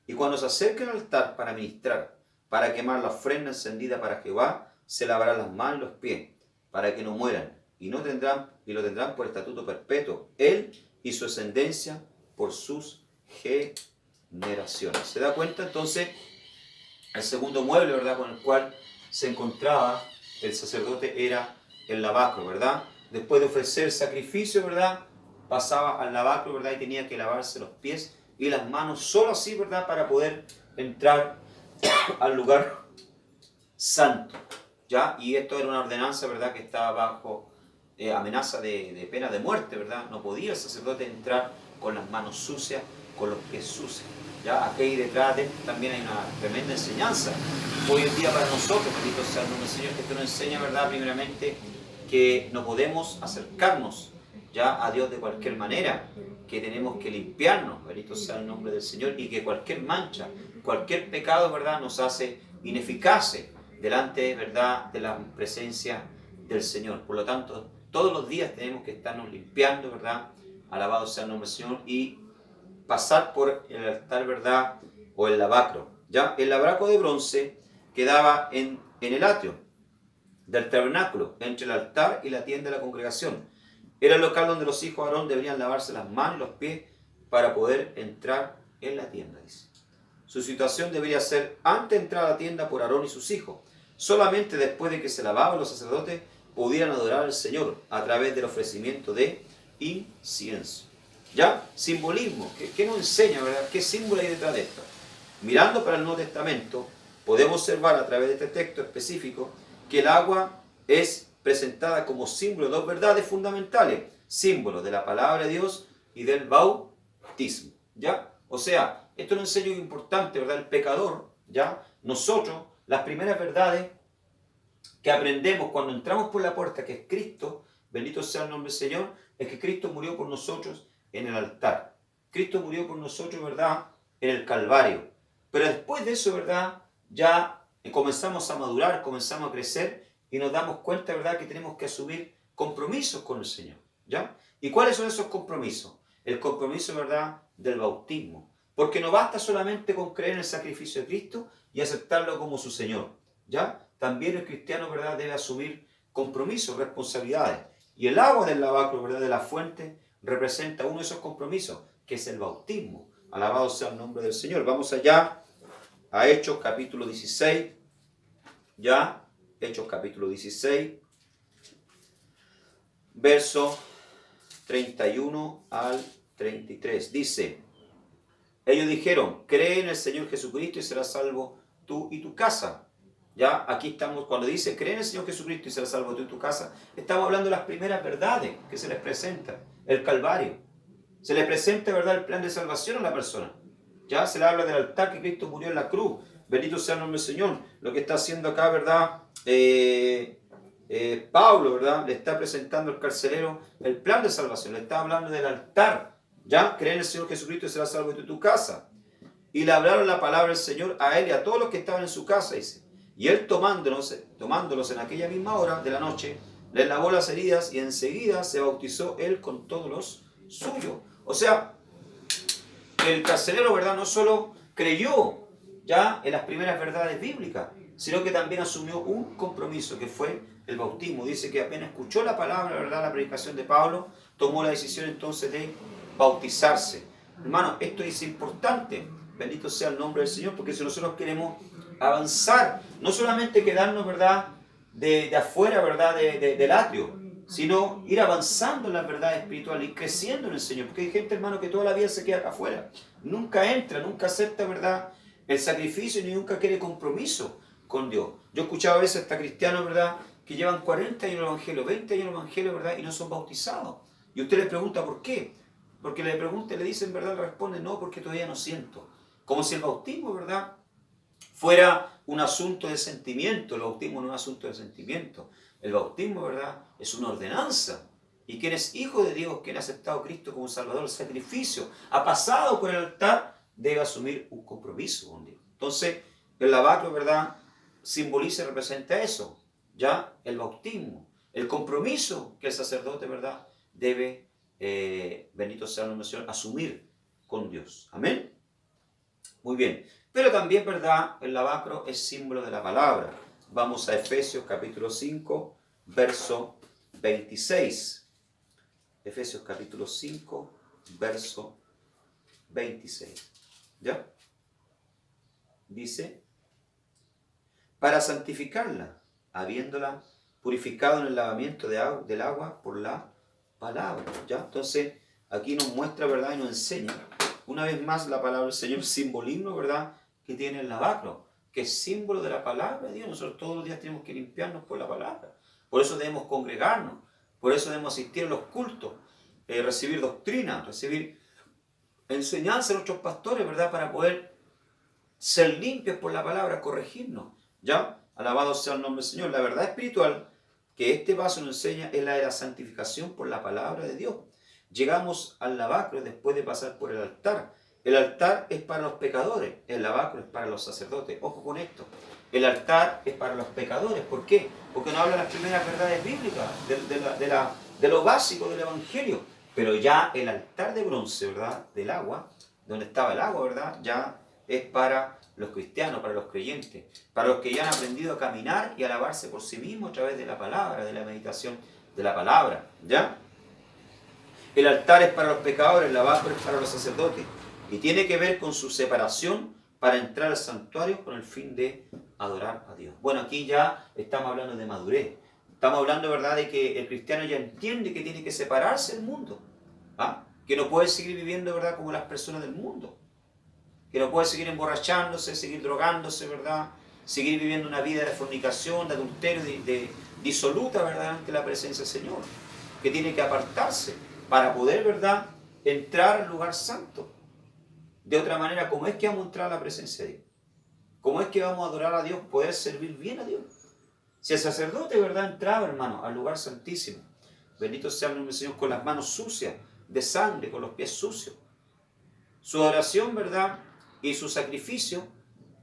y cuando se acerquen al altar para ministrar, para quemar la ofrenda encendida para Jehová, se lavarán las manos y los pies para que no mueran, y lo tendrán por estatuto perpetuo, él y su descendencia por sus generaciones. ¿Se da cuenta? Entonces, el segundo mueble, ¿verdad?, con el cual se encontraba el sacerdote era el lavacro, ¿verdad? Después de ofrecer sacrificio, ¿verdad?, pasaba al lavacro, ¿verdad?, y tenía que lavarse los pies y las manos, solo así, ¿verdad?, para poder entrar al lugar santo. ¿Ya? Y esto era una ordenanza, ¿verdad?, que estaba bajo amenaza de pena de muerte, ¿verdad? No podía el sacerdote entrar con las manos sucias, con los pies sucios. ¿Ya? Aquí detrás de esto también hay una tremenda enseñanza. Hoy en día para nosotros, bendito sea el nombre del Señor, que esto nos enseña, ¿verdad?, primeramente, que no podemos acercarnos ya a Dios de cualquier manera, que tenemos que limpiarnos, bendito sea el nombre del Señor, y que cualquier mancha, cualquier pecado, ¿verdad?, nos hace ineficaces delante, ¿verdad?, de la presencia del Señor. Por lo tanto, todos los días tenemos que estarnos limpiando, ¿verdad?, alabado sea el nombre del Señor, y pasar por el altar, ¿verdad?, o el lavacro. ¿Ya? El lavacro de bronce quedaba en el atrio del tabernáculo, entre el altar y la tienda de la congregación. Era el local donde los hijos de Aarón deberían lavarse las manos y los pies para poder entrar en la tienda, dice. Su situación debería ser antes de entrar a la tienda por Aarón y sus hijos. Solamente después de que se lavaban, los sacerdotes pudieran adorar al Señor a través del ofrecimiento de incienso. ¿Ya? Simbolismo. ¿Qué nos enseña, verdad? ¿Qué símbolo hay detrás de esto? Mirando para el Nuevo Testamento, podemos observar a través de este texto específico que el agua es presentada como símbolo de 2 verdades fundamentales: símbolo de la palabra de Dios y del bautismo. ¿Ya? O sea, esto nos enseña algo importante, ¿verdad? El pecador, ¿ya? Nosotros, las primeras verdades que aprendemos cuando entramos por la puerta, que es Cristo, bendito sea el nombre del Señor, es que Cristo murió por nosotros en el altar. Cristo murió por nosotros, ¿verdad?, en el Calvario. Pero después de eso, ¿verdad?, ya comenzamos a madurar, comenzamos a crecer y nos damos cuenta, ¿verdad?, que tenemos que asumir compromisos con el Señor. ¿Ya? ¿Y cuáles son esos compromisos? El compromiso, ¿verdad?, del bautismo. Porque no basta solamente con creer en el sacrificio de Cristo y aceptarlo como su Señor. ¿Ya? También el cristiano, ¿verdad?, debe asumir compromisos, responsabilidades. Y el agua del lavacro, ¿verdad?, de la fuente, representa uno de esos compromisos, que es el bautismo. Alabado sea el nombre del Señor. Vamos allá a Hechos capítulo 16. ¿Ya? Hechos capítulo 16. Verso 31 al 33. Dice: ellos dijeron: cree en el Señor Jesucristo y serás salvo tú y tu casa. Ya, aquí estamos, cuando dice cree en el Señor Jesucristo y serás salvo tú y tu casa, estamos hablando de las primeras verdades que se les presenta. El Calvario. Se le presenta, ¿verdad?, el plan de salvación a la persona. Ya se le habla del altar, que Cristo murió en la cruz. Bendito sea el nombre del Señor. Lo que está haciendo acá, ¿verdad?, Pablo, ¿verdad?, le está presentando al carcelero el plan de salvación. Le está hablando del altar. Ya, cree en el Señor Jesucristo y serás salvo tú y tu casa. Y le hablaron la palabra del Señor a él y a todos los que estaban en su casa, dice. Y él tomándolos en aquella misma hora de la noche, les lavó las heridas y enseguida se bautizó él con todos los suyos. O sea, el carcelero, ¿verdad?, no solo creyó ya en las primeras verdades bíblicas, sino que también asumió un compromiso, que fue el bautismo. Dice que apenas escuchó la palabra, ¿verdad?, la predicación de Pablo, tomó la decisión entonces de bautizarse. Hermano, esto es importante. Bendito sea el nombre del Señor, porque si nosotros queremos avanzar, no solamente quedarnos, ¿verdad?, de afuera, ¿verdad?, del atrio, sino ir avanzando en la verdad espiritual y creciendo en el Señor. Porque hay gente, hermano, que toda la vida se queda acá afuera. Nunca entra, nunca acepta, ¿verdad?, el sacrificio, ni nunca quiere compromiso con Dios. Yo he escuchado a veces hasta cristianos, ¿verdad?, que llevan 40 años en el Evangelio, 20 años en el Evangelio, ¿verdad?, y no son bautizados. Y usted le pregunta por qué. Porque le pregunta y le dicen, ¿verdad?, le responde, no, porque todavía no siento. Como si el bautismo, ¿verdad?, fuera un asunto de sentimiento. El bautismo no es un asunto de sentimiento. El bautismo, ¿verdad?, es una ordenanza. Y quien es hijo de Dios, quien ha aceptado a Cristo como Salvador, el sacrificio, ha pasado por el altar, debe asumir un compromiso con Dios. Entonces, el lavacro, ¿verdad?, simboliza y representa eso. Ya el bautismo, el compromiso que el sacerdote, ¿verdad?, debe, bendito sea el nombre del Señor, asumir con Dios. Amén. Muy bien. Pero también, ¿verdad?, el lavacro es símbolo de la palabra. Vamos a Efesios capítulo 5, verso 26. Efesios capítulo 5, verso 26. ¿Ya? Dice, para santificarla, habiéndola purificado en el lavamiento del agua por la palabra. ¿Ya? Entonces, aquí nos muestra, ¿verdad?, y nos enseña una vez más la palabra del Señor, simbolismo, ¿verdad?, que tiene el lavacro, que es símbolo de la palabra de Dios. Nosotros todos los días tenemos que limpiarnos por la palabra. Por eso debemos congregarnos, por eso debemos asistir a los cultos, recibir doctrina, recibir enseñanza de nuestros pastores, ¿verdad?, para poder ser limpios por la palabra, corregirnos. ¿Ya? Alabado sea el nombre del Señor. La verdad espiritual que este paso nos enseña es la de la santificación por la palabra de Dios. Llegamos al lavacro después de pasar por el altar. El altar es para los pecadores, el lavacro es para los sacerdotes. Ojo con esto. El altar es para los pecadores. ¿Por qué? Porque nos habla las primeras verdades bíblicas, de lo básico del Evangelio. Pero ya el altar de bronce, ¿verdad?, del agua, donde estaba el agua, ¿verdad?, ya es para los cristianos, para los creyentes, para los que ya han aprendido a caminar y a alabarse por sí mismos a través de la palabra, de la meditación de la palabra. ¿Ya? El altar es para los pecadores, el lavacro es para los sacerdotes. Y tiene que ver con su separación para entrar al santuario con el fin de adorar a Dios. Bueno, aquí ya estamos hablando de madurez. Estamos hablando, ¿verdad?, de que el cristiano ya entiende que tiene que separarse del mundo. ¿Ah? Que no puede seguir viviendo, ¿verdad?, como las personas del mundo. Que no puede seguir emborrachándose, seguir drogándose, ¿verdad?, seguir viviendo una vida de fornicación, de adulterio, de disoluta, ¿verdad?, ante la presencia del Señor. Que tiene que apartarse para poder, ¿verdad?, entrar al lugar santo. De otra manera, ¿cómo es que vamos a entrar a la presencia de Dios? ¿Cómo es que vamos a adorar a Dios, poder servir bien a Dios? Si el sacerdote, ¿verdad?, entraba, hermano, al lugar santísimo, bendito sea el nombre del Señor, con las manos sucias de sangre, con los pies sucios, su oración, ¿verdad?, y su sacrificio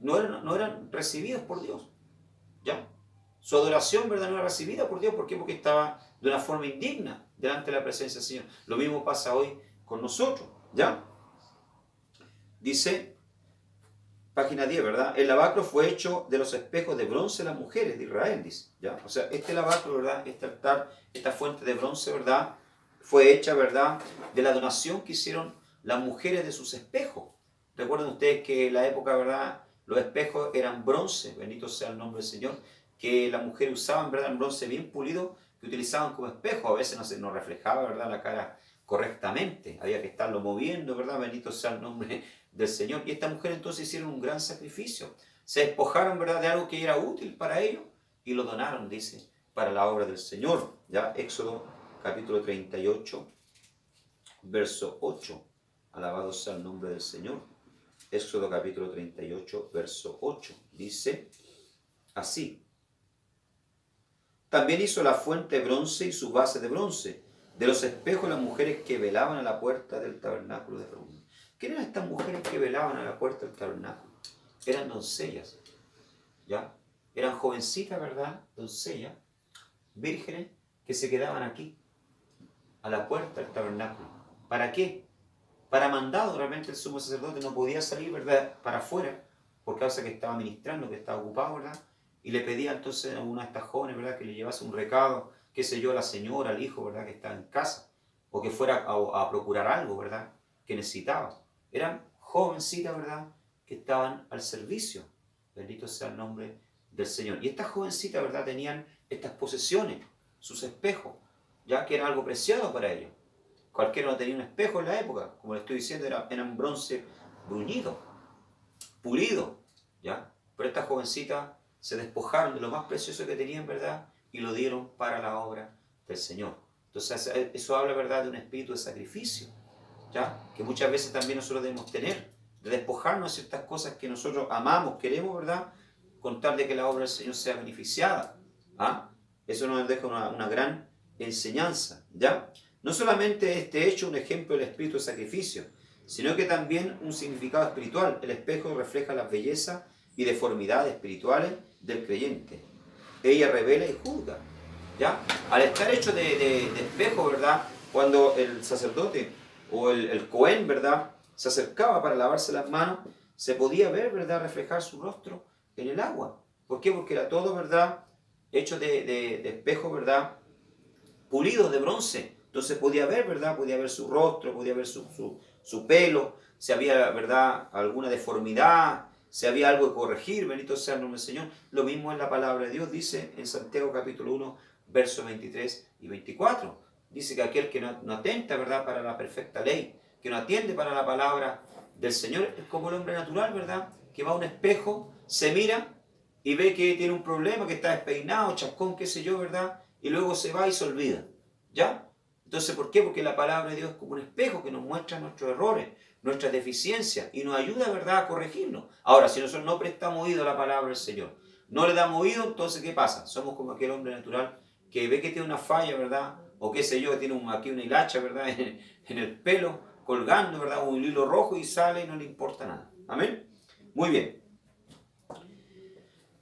no eran recibidos por Dios. ¿Ya? Su adoración, ¿verdad?, no era recibida por Dios. ¿Por qué? Porque estaba de una forma indigna delante de la presencia del Señor. Lo mismo pasa hoy con nosotros. ¿Ya? Dice, página 10, ¿verdad? El lavacro fue hecho de los espejos de bronce de las mujeres de Israel, dice. ¿Ya? O sea, este lavacro, ¿verdad?, este altar, esta fuente de bronce, ¿verdad?, fue hecha, ¿verdad?, de la donación que hicieron las mujeres de sus espejos. Recuerden ustedes que en la época, ¿verdad?, los espejos eran bronce, bendito sea el nombre del Señor, que las mujeres usaban, ¿verdad?, en bronce bien pulido, que utilizaban como espejo. A veces no reflejaba, ¿verdad?, la cara correctamente. Había que estarlo moviendo, ¿verdad? Bendito sea el nombre del Señor. Y estas mujeres entonces hicieron un gran sacrificio. Se despojaron, ¿verdad?, de algo que era útil para ellos y lo donaron, dice, para la obra del Señor. Ya, Éxodo capítulo 38, verso 8. Alabado sea el nombre del Señor. Éxodo capítulo 38, verso 8. Dice así. También hizo la fuente de bronce y su base de bronce, de los espejos las mujeres que velaban a la puerta del tabernáculo de reunión. ¿Quién eran estas mujeres que velaban a la puerta del tabernáculo? Eran doncellas, ¿ya? Eran jovencitas, ¿verdad? Doncellas, vírgenes, que se quedaban aquí, a la puerta del tabernáculo. ¿Para qué? Para mandado. Realmente el sumo sacerdote no podía salir, ¿verdad?, para afuera, por causa que estaba ministrando, que estaba ocupado, ¿verdad?, y le pedía entonces a una de estas jóvenes, ¿verdad?, que le llevase un recado, qué sé yo, a la señora, al hijo, ¿verdad?, que está en casa, o que fuera a procurar algo, ¿verdad?, que necesitaba. Eran jovencitas, ¿verdad?, que estaban al servicio. Bendito sea el nombre del Señor. Y estas jovencitas, ¿verdad?, tenían estas posesiones, sus espejos, ya que era algo preciado para ellos. Cualquiera no tenía un espejo en la época, como le estoy diciendo, eran bronce bruñido, pulido, ¿ya? Pero estas jovencitas se despojaron de lo más precioso que tenían, ¿verdad?, y lo dieron para la obra del Señor. Entonces eso habla, ¿verdad?, de un espíritu de sacrificio, ¿ya?, que muchas veces también nosotros debemos tener, de despojarnos de ciertas cosas que nosotros amamos, queremos, ¿verdad?, con tal de que la obra del Señor sea beneficiada. ¿Ah? Eso nos deja una gran enseñanza, ¿ya? No solamente este hecho un ejemplo del espíritu de sacrificio, sino que también un significado espiritual. El espejo refleja las bellezas y deformidades espirituales del creyente. Ella revela y juzga, ¿ya? Al estar hecho de espejo, ¿verdad?, cuando el sacerdote o el Cohen, ¿verdad?, se acercaba para lavarse las manos, se podía ver, ¿verdad?, reflejar su rostro en el agua. ¿Por qué? Porque era todo, ¿verdad?, hecho de espejo, ¿verdad?, pulidos de bronce. Entonces podía ver, ¿verdad?, podía ver su rostro, podía ver su pelo, si había, ¿verdad?, alguna deformidad, si había algo que corregir, bendito sea el nombre del Señor. Lo mismo en la palabra de Dios, dice en Santiago capítulo 1, versos 23 y 24. Dice que aquel que no atenta, ¿verdad?, para la perfecta ley, que no atiende para la palabra del Señor, es como el hombre natural, ¿verdad?, que va a un espejo, se mira y ve que tiene un problema, que está despeinado, chascón, qué sé yo, ¿verdad?, y luego se va y se olvida, ¿ya? Entonces, ¿por qué? Porque la palabra de Dios es como un espejo que nos muestra nuestros errores, nuestras deficiencias, y nos ayuda, ¿verdad?, a corregirnos. Ahora, si nosotros no prestamos oído a la palabra del Señor, no le damos oído, entonces, ¿qué pasa? Somos como aquel hombre natural que ve que tiene una falla, ¿verdad?, o qué sé yo, que tiene aquí una hilacha, ¿verdad?, en el pelo, colgando, ¿verdad?, un hilo rojo, y sale y no le importa nada. ¿Amén? Muy bien.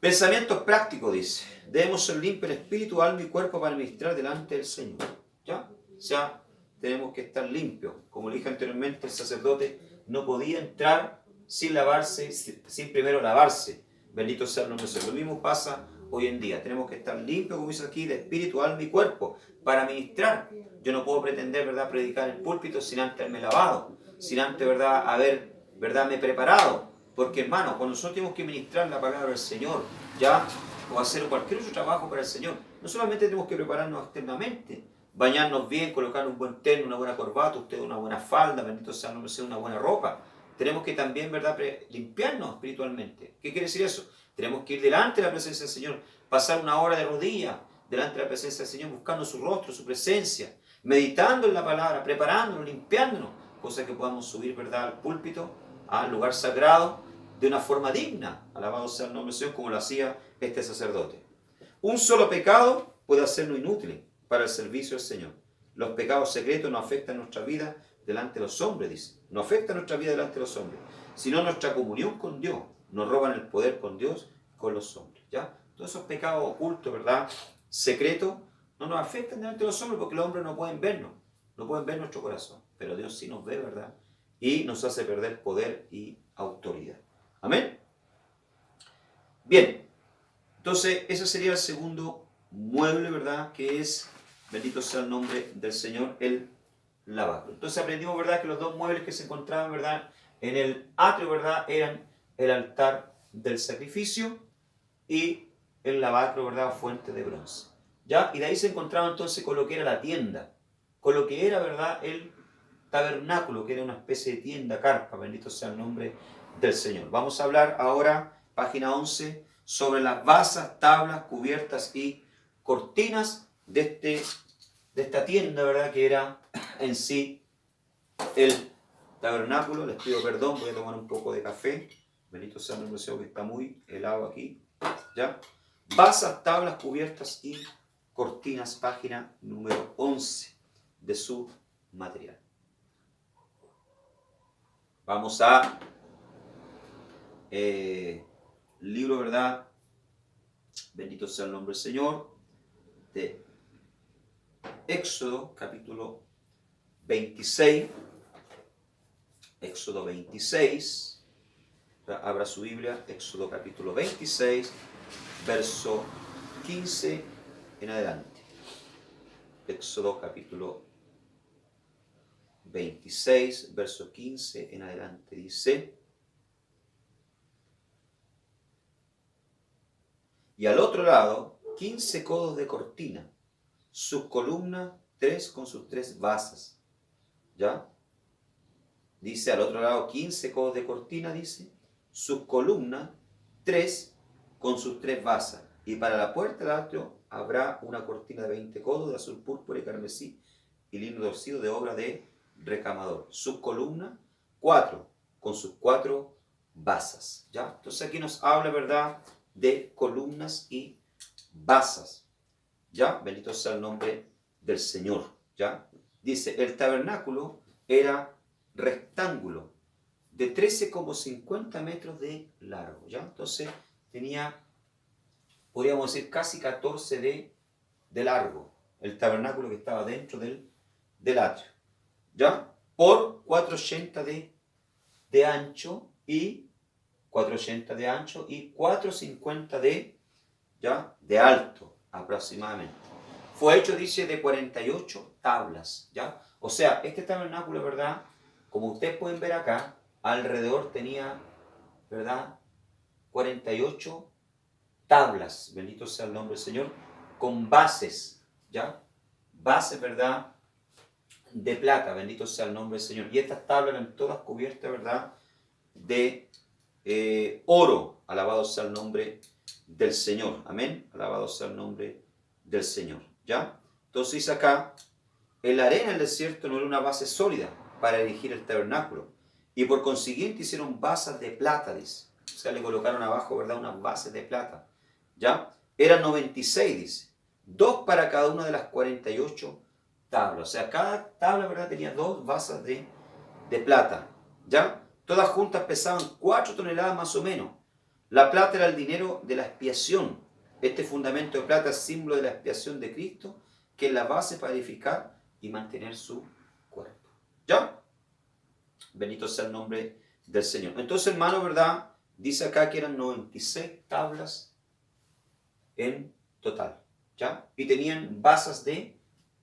Pensamientos prácticos, dice. Debemos ser limpios en espíritu, alma y cuerpo para ministrar delante del Señor. ¿Ya? O sea, tenemos que estar limpios. Como le dije anteriormente, el sacerdote no podía entrar sin lavarse, sin primero lavarse. Bendito sea el nombre del Señor. Lo mismo pasa hoy en día. Tenemos que estar limpios, como dice aquí, de espíritu, alma y cuerpo para ministrar. Yo no puedo pretender, ¿verdad?, predicar en el púlpito sin antes haberme lavado, sin antes, ¿verdad?, me preparado. Porque, hermano, cuando nosotros tenemos que ministrar la palabra del Señor, ya, o hacer cualquier otro trabajo para el Señor, no solamente tenemos que prepararnos externamente, bañarnos bien, colocar un buen terno, una buena corbata, usted una buena falda, bendito sea el nombre del Señor, una buena ropa. Tenemos que también, ¿verdad?, limpiarnos espiritualmente. ¿Qué quiere decir eso? Tenemos que ir delante de la presencia del Señor, pasar una hora de rodillas delante de la presencia del Señor, buscando su rostro, su presencia, meditando en la palabra, preparándonos, limpiándonos, cosa que podamos subir, ¿verdad?, al púlpito, al lugar sagrado, de una forma digna. Alabado sea el nombre del Señor, como lo hacía este sacerdote. Un solo pecado puede hacernos inútiles para el servicio del Señor. Los pecados secretos no afectan nuestra vida delante de los hombres, dice. No afectan nuestra vida delante de los hombres, sino nuestra comunión con Dios. Nos roban el poder con Dios y con los hombres. ¿Ya? Todos esos pecados ocultos, ¿verdad?, secretos, no nos afectan delante de los hombres, porque los hombres no pueden vernos, no pueden ver nuestro corazón. Pero Dios sí nos ve, ¿verdad?, y nos hace perder poder y autoridad. Amén. Bien, entonces ese sería el segundo mueble, ¿verdad?, que es, bendito sea el nombre del Señor, el lavacro. Entonces aprendimos, ¿verdad?, que los dos muebles que se encontraban, ¿verdad?, en el atrio, ¿verdad?, eran el altar del sacrificio y el lavacro, ¿verdad?, fuente de bronce. ¿Ya? Y de ahí se encontraba entonces con lo que era la tienda, con lo que era, ¿verdad?, el tabernáculo, que era una especie de tienda, carpa, bendito sea el nombre del Señor. Vamos a hablar ahora, página 11, sobre las basas, tablas, cubiertas y cortinas de esta tienda, ¿verdad?, que era en sí el tabernáculo. Les pido perdón, voy a tomar un poco de café. Bendito sea el nombre del Señor, que está muy helado aquí. ¿Ya? Basas, tablas, cubiertas y cortinas, página número 11 de su material. Vamos a libro, ¿verdad?, bendito sea el nombre del Señor, de Éxodo, capítulo 26. Éxodo 26. Abra su Biblia, Éxodo capítulo 26, verso 15 en adelante. Éxodo capítulo 26, verso 15 en adelante, dice: y al otro lado 15 codos de cortina, sus columnas 3 con sus 3 basas. ¿Ya? Dice al otro lado 15 codos de cortina, dice, sus columnas 3 con sus 3 basas. Y para la puerta del atrio habrá una cortina de 20 codos de azul púrpura y carmesí y lino torcido de obra de recamador. Sus columnas 4 con sus 4 basas. ¿Ya? Entonces aquí nos habla, ¿verdad?, de columnas y basas. ¿Ya? Bendito sea el nombre del Señor. ¿Ya? Dice, el tabernáculo era rectángulo de 13,50 metros de largo. ¿Ya? Entonces tenía, podríamos decir, casi 14 de largo. El tabernáculo que estaba dentro del atrio. ¿Ya? Por 480 de ancho y 480 de ancho y 450 de alto aproximadamente. Fue hecho, dice, de 48 tablas, ¿ya? O sea, este tabernáculo, ¿verdad?, como ustedes pueden ver acá, alrededor tenía, ¿verdad?, 48 tablas, bendito sea el nombre del Señor, con bases, ¿ya? Bases, ¿verdad?, de plata, bendito sea el nombre del Señor. Y estas tablas eran todas cubiertas, ¿verdad?, de oro. Alabado sea el nombre del Señor. Amén. Alabado sea el nombre del Señor. ¿Ya? Entonces dice acá, en la arena del desierto no era una base sólida para erigir el tabernáculo. Y por consiguiente hicieron basas de plata, dice. O sea, le colocaron abajo, ¿verdad?, unas bases de plata. ¿Ya? Eran 96, dice. 2 para cada una de las 48 tablas. O sea, cada tabla, ¿verdad?, tenía 2 basas de plata. ¿Ya? Todas juntas pesaban 4 toneladas más o menos. La plata era el dinero de la expiación. Este fundamento de plata es símbolo de la expiación de Cristo, que es la base para edificar y mantener su cuerpo. ¿Ya? Bendito sea el nombre del Señor. Entonces, hermano, ¿verdad?, dice acá que eran 96 tablas en total. ¿Ya? Y tenían basas de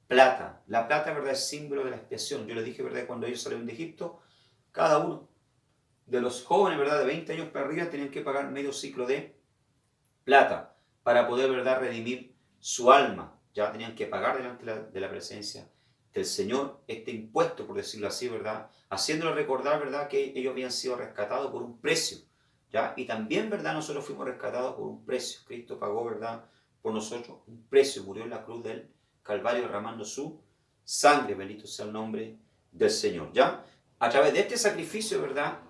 plata. La plata, ¿verdad?, es símbolo de la expiación. Yo les dije, ¿verdad?, cuando ellos salieron de Egipto, cada uno de los jóvenes, ¿verdad?, de 20 años para arriba tenían que pagar medio ciclo de plata para poder, ¿verdad?, redimir su alma. Ya tenían que pagar delante de la presencia del Señor este impuesto, por decirlo así, ¿verdad?, haciéndolo recordar, ¿verdad?, que ellos habían sido rescatados por un precio. ¿Ya? Y también, ¿verdad?, nosotros fuimos rescatados por un precio. Cristo pagó, ¿verdad?, por nosotros un precio. Murió en la cruz del Calvario derramando su sangre. Bendito sea el nombre del Señor. ¿Ya? A través de este sacrificio, ¿verdad?,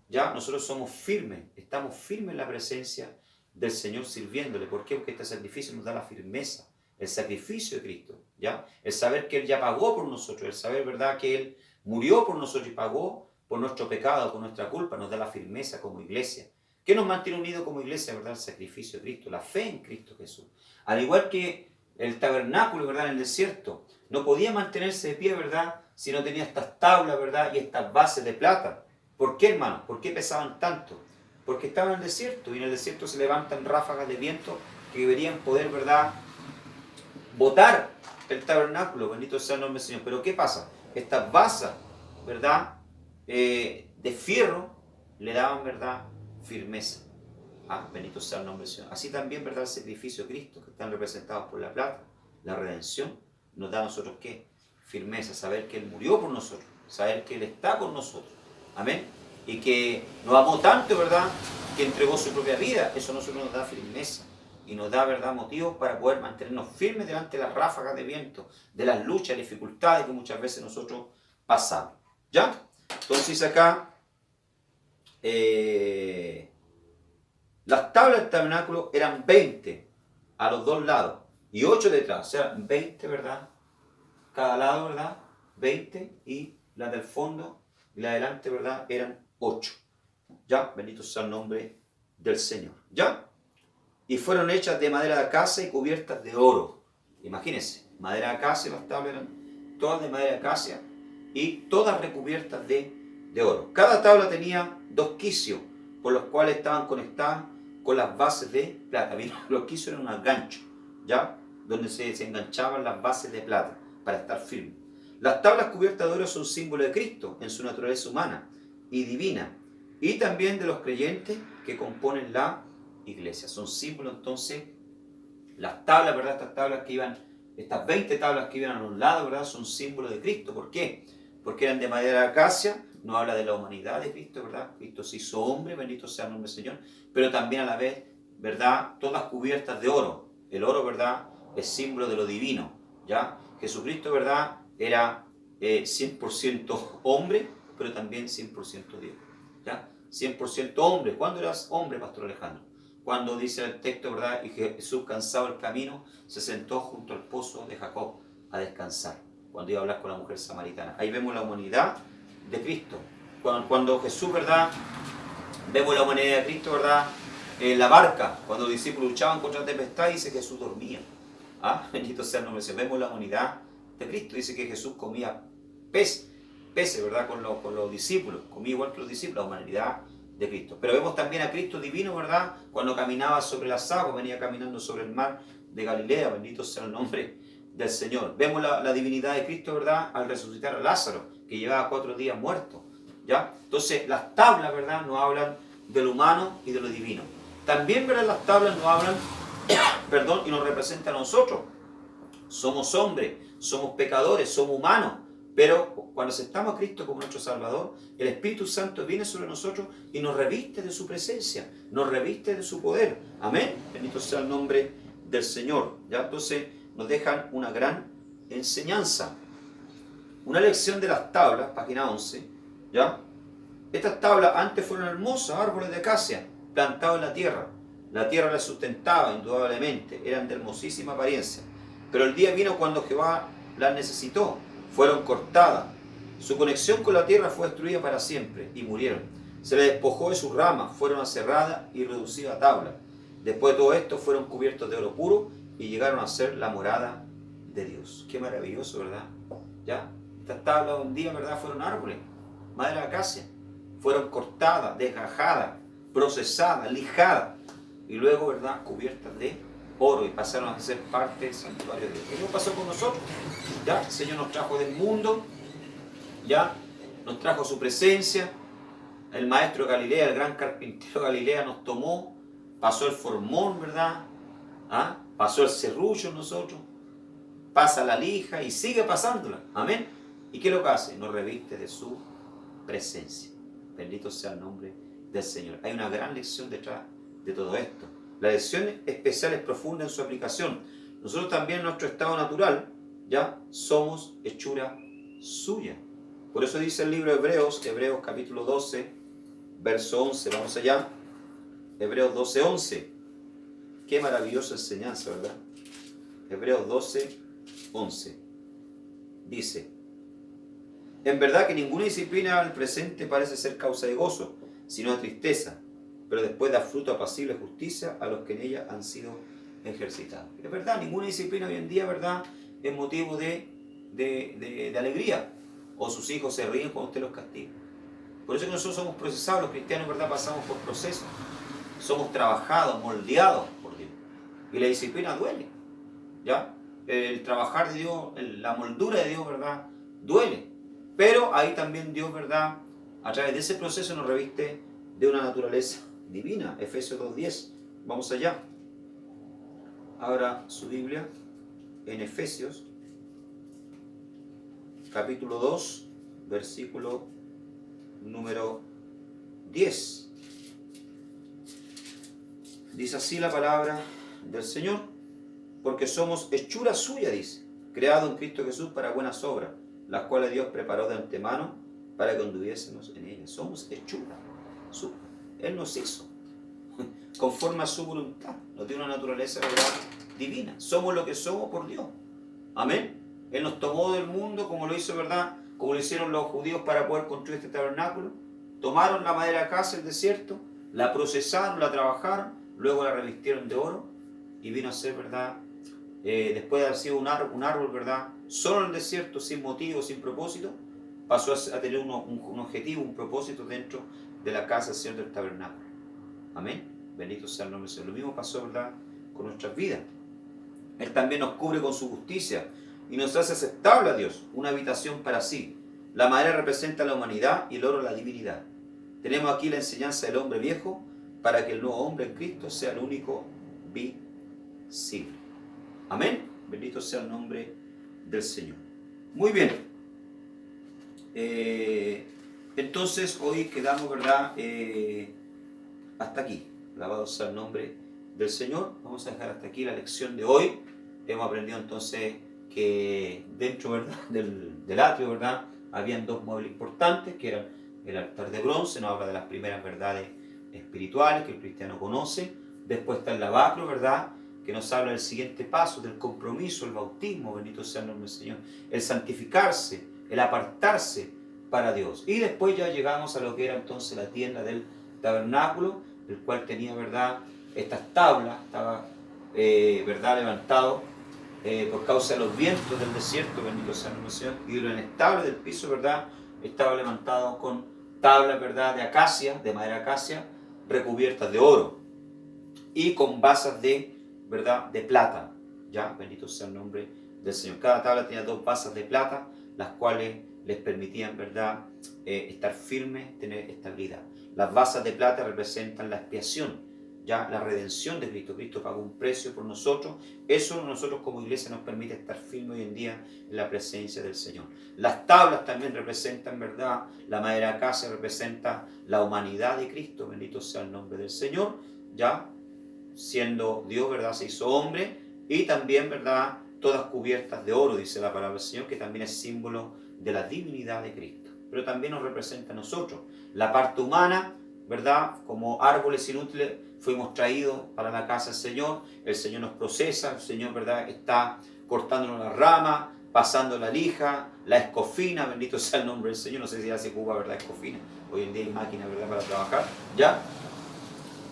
ya nosotros somos firmes, estamos firmes en la presencia del Señor sirviéndole. ¿Por qué? Porque este sacrificio nos da la firmeza, el sacrificio de Cristo, ¿ya? El saber que Él ya pagó por nosotros, el saber, ¿verdad?, que Él murió por nosotros y pagó por nuestro pecado, por nuestra culpa, nos da la firmeza como iglesia. ¿Qué nos mantiene unidos como iglesia, verdad? El sacrificio de Cristo, la fe en Cristo Jesús. Al igual que el tabernáculo, ¿verdad?, en el desierto, no podía mantenerse de pie, ¿verdad?, si no tenía estas tablas, ¿verdad?, y estas bases de plata. ¿Por qué, hermano? ¿Por qué pesaban tanto? Porque estaban en el desierto, y en el desierto se levantan ráfagas de viento que deberían poder, ¿verdad?, botar el tabernáculo. Bendito sea el nombre del Señor. Pero ¿qué pasa? Estas bases, ¿verdad?, de fierro, le daban, ¿verdad?, firmeza. Bendito sea el nombre del Señor. Así también, ¿verdad?, el sacrificio de Cristo, que están representados por la plata, la redención, nos da a nosotros, ¿qué? Firmeza, saber que Él murió por nosotros, saber que Él está con nosotros. Amén. Y que nos amó tanto, ¿verdad?, que entregó su propia vida. Eso a nosotros nos da firmeza y nos da, ¿verdad?, motivos para poder mantenernos firmes delante de las ráfagas de viento, de las luchas, dificultades que muchas veces nosotros pasamos. ¿Ya? Entonces acá, las tablas del tabernáculo eran 20 a los dos lados y 8 detrás. O sea, 20, ¿verdad?, cada lado, ¿verdad?, 20, y las del fondo y la delante, ¿verdad?, eran 8. ¿Ya? Bendito sea el nombre del Señor. ¿Ya? Y fueron hechas de madera de acacia y cubiertas de oro. Imagínense, madera de acacia, las tablas eran todas de madera de acacia y todas recubiertas de oro. Cada tabla tenía 2 quicios, por los cuales estaban conectadas con las bases de plata. Bien, lo que hizo era un gancho, ¿ya? Donde se enganchaban las bases de plata para estar firme. Las tablas cubiertas de oro son símbolo de Cristo en su naturaleza humana y divina, y también de los creyentes que componen la iglesia. Son símbolos entonces, las tablas, ¿verdad? Estas 20 tablas que iban a los lados, ¿verdad? Son símbolos de Cristo. ¿Por qué? Porque eran de madera de acacia, nos habla de la humanidad de Cristo, ¿verdad? Cristo se hizo hombre, bendito sea el nombre del Señor, pero también a la vez, ¿verdad? Todas cubiertas de oro. El oro, ¿verdad? Es símbolo de lo divino, ¿ya? Jesucristo, ¿verdad? Era 100% hombre, pero también 100% Dios, ¿ya? 100% hombre. ¿Cuándo eras hombre, Pastor Alejandro? Cuando dice el texto, ¿verdad? Y Jesús, cansado el camino, se sentó junto al pozo de Jacob a descansar. Cuando iba a hablar con la mujer samaritana. Ahí vemos la humanidad de Cristo. Cuando Jesús, ¿verdad? Vemos la humanidad de Cristo, ¿verdad? En la barca, cuando los discípulos luchaban contra la tempestad, dice que Jesús dormía. ¿Ah? Bendito sea el nombre de Dios. Vemos la humanidad de Cristo. Dice que Jesús comía peces, ¿verdad? Con los discípulos. Comía igual que los discípulos, la humanidad de Cristo. Pero vemos también a Cristo divino, ¿verdad? Cuando caminaba sobre las aguas, venía caminando sobre el mar de Galilea. Bendito sea el nombre del Señor. Vemos la divinidad de Cristo, ¿verdad? Al resucitar a Lázaro, que llevaba 4 días muerto, ¿ya? Entonces, las tablas, ¿verdad? Nos hablan de lo humano y de lo divino. También, ¿verdad? Las tablas nos hablan, perdón, y nos representan a nosotros. Somos hombres, somos pecadores, somos humanos, pero cuando aceptamos a Cristo como nuestro Salvador, el Espíritu Santo viene sobre nosotros y nos reviste de su presencia, nos reviste de su poder. Amén. Bendito sea el nombre del Señor, ¿ya? Entonces, nos dejan una gran enseñanza. Una lección de las tablas, página 11, ¿ya? Estas tablas antes fueron hermosos árboles de acacia plantados en la tierra. La tierra las sustentaba indudablemente, eran de hermosísima apariencia. Pero el día vino cuando Jehová las necesitó, fueron cortadas. Su conexión con la tierra fue destruida para siempre y murieron. Se les despojó de sus ramas, fueron aserradas y reducidas a tablas. Después de todo esto fueron cubiertos de oro puro y llegaron a ser la morada de Dios. Qué maravilloso, ¿verdad? ¿Ya? Estas tablas un día, ¿verdad? Fueron árboles, madera de acacia. Fueron cortadas, desgajadas, procesadas, lijadas y luego, ¿verdad? Cubiertas de oro y pasaron a ser parte del santuario de Dios. ¿Qué pasó con nosotros? ¿Ya? El Señor nos trajo del mundo, ¿ya? Nos trajo a su presencia. El maestro de Galilea, el gran carpintero de Galilea nos tomó, pasó el formón, ¿verdad? ¿Ah? Pasó el serrullo en nosotros, pasa la lija y sigue pasándola. Amén. ¿Y qué es lo que hace? Nos reviste de su presencia. Bendito sea el nombre del Señor. Hay una gran lección detrás de todo esto. La lección especial es profunda en su aplicación. Nosotros también en nuestro estado natural, ya somos hechura suya. Por eso dice el libro de Hebreos, Hebreos capítulo 12, verso 11. Vamos allá. Hebreos 12, 11. Qué maravillosa enseñanza, ¿verdad? Hebreos 12, 11. Dice: en verdad que ninguna disciplina al presente parece ser causa de gozo, sino de tristeza, pero después da fruto apacible de justicia a los que en ella han sido ejercitados. Es verdad, ninguna disciplina hoy en día, ¿verdad?, es motivo de alegría, o sus hijos se ríen cuando usted los castiga. Por eso que nosotros somos procesados, los cristianos, ¿verdad?, pasamos por procesos, somos trabajados, moldeados por Dios, y la disciplina duele, ¿ya? El trabajar de Dios, la moldura de Dios, ¿verdad?, duele. Pero ahí también Dios, ¿verdad?, a través de ese proceso nos reviste de una naturaleza divina. Efesios 2.10. Vamos allá. Abra su Biblia en Efesios, capítulo 2, versículo número 10. Dice así la palabra del Señor: porque somos hechura suya, dice, creado en Cristo Jesús para buenas obras, las cuales Dios preparó de antemano para que anduviésemos en ellas. Somos hechura suya. Él nos hizo conforme a su voluntad. Nos dio una naturaleza, ¿verdad?, divina. Somos lo que somos por Dios. Amén. Él nos tomó del mundo como lo hizo, ¿verdad?, como lo hicieron los judíos para poder construir este tabernáculo. Tomaron la madera de acacia del desierto, la procesaron, la trabajaron, luego la revistieron de oro y vino a ser, ¿verdad?, después de haber sido un árbol, ¿verdad?, solo en el desierto, sin motivo, sin propósito, pasó a tener un objetivo, un propósito dentro de la casa del Señor del tabernáculo. Amén. Bendito sea el nombre del Señor. Lo mismo pasó, ¿verdad?, con nuestras vidas. Él también nos cubre con su justicia y nos hace aceptable a Dios, una habitación para sí. La madera representa la humanidad y el oro la divinidad. Tenemos aquí la enseñanza del hombre viejo para que el nuevo hombre en Cristo sea el único visible. Amén. Bendito sea el nombre del Señor. Muy bien. Entonces hoy quedamos, ¿verdad?, hasta aquí. Alabado sea el nombre del Señor. Vamos a dejar hasta aquí la lección de hoy. Hemos aprendido entonces que dentro, ¿verdad?, del atrio, ¿verdad?, habían dos muebles importantes, que eran el altar de bronce, nos habla de las primeras verdades espirituales que el cristiano conoce. Después está el lavacro, ¿verdad?, que nos habla del siguiente paso, del compromiso, el bautismo, bendito sea el nombre del Señor, el santificarse, el apartarse para Dios. Y después ya llegamos a lo que era entonces la tienda del tabernáculo, el cual tenía, ¿verdad?, estas tablas, estaba, ¿verdad?, levantado por causa de los vientos del desierto, bendito sea el nombre del Señor, y lo inestable del piso, ¿verdad?, estaba levantado con tablas, ¿verdad?, de acacia, de madera acacia, recubiertas de oro, y con basas de, ¿verdad?, de plata. Ya, bendito sea el nombre del Señor. Cada tabla tenía dos basas de plata, las cuales les permitían, ¿verdad?, estar firmes, tener estabilidad. Las basas de plata representan la expiación, ya la redención de Cristo. Cristo pagó un precio por nosotros. Eso nosotros como iglesia nos permite estar firmes hoy en día en la presencia del Señor. Las tablas también representan, ¿verdad?, la madera acacia representa la humanidad de Cristo. Bendito sea el nombre del Señor. Ya, siendo Dios, ¿verdad?, se hizo hombre, y también, ¿verdad?, todas cubiertas de oro, dice la palabra del Señor, que también es símbolo de la divinidad de Cristo. Pero también nos representa a nosotros. La parte humana, ¿verdad?, como árboles inútiles, fuimos traídos para la casa del Señor. El Señor nos procesa, el Señor, ¿verdad?, está cortándonos las ramas, pasando la lija, la escofina, bendito sea el nombre del Señor. No sé si ya se ocupa, ¿verdad?, escofina. Hoy en día hay máquinas, ¿verdad?, para trabajar, ¿ya?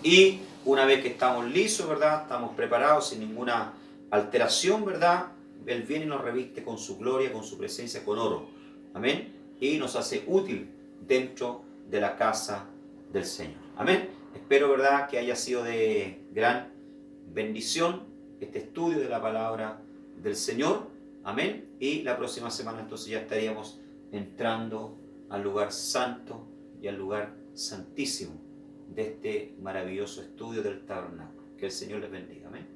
Y una vez que estamos lisos, ¿verdad?, estamos preparados sin ninguna alteración, ¿verdad?, Él viene y nos reviste con su gloria, con su presencia, con oro. Amén. Y nos hace útil dentro de la casa del Señor. Amén. Espero, ¿verdad?, que haya sido de gran bendición este estudio de la palabra del Señor. Amén. Y la próxima semana entonces ya estaríamos entrando al lugar santo y al lugar santísimo de este maravilloso estudio del tabernáculo. Que el Señor les bendiga. Amén.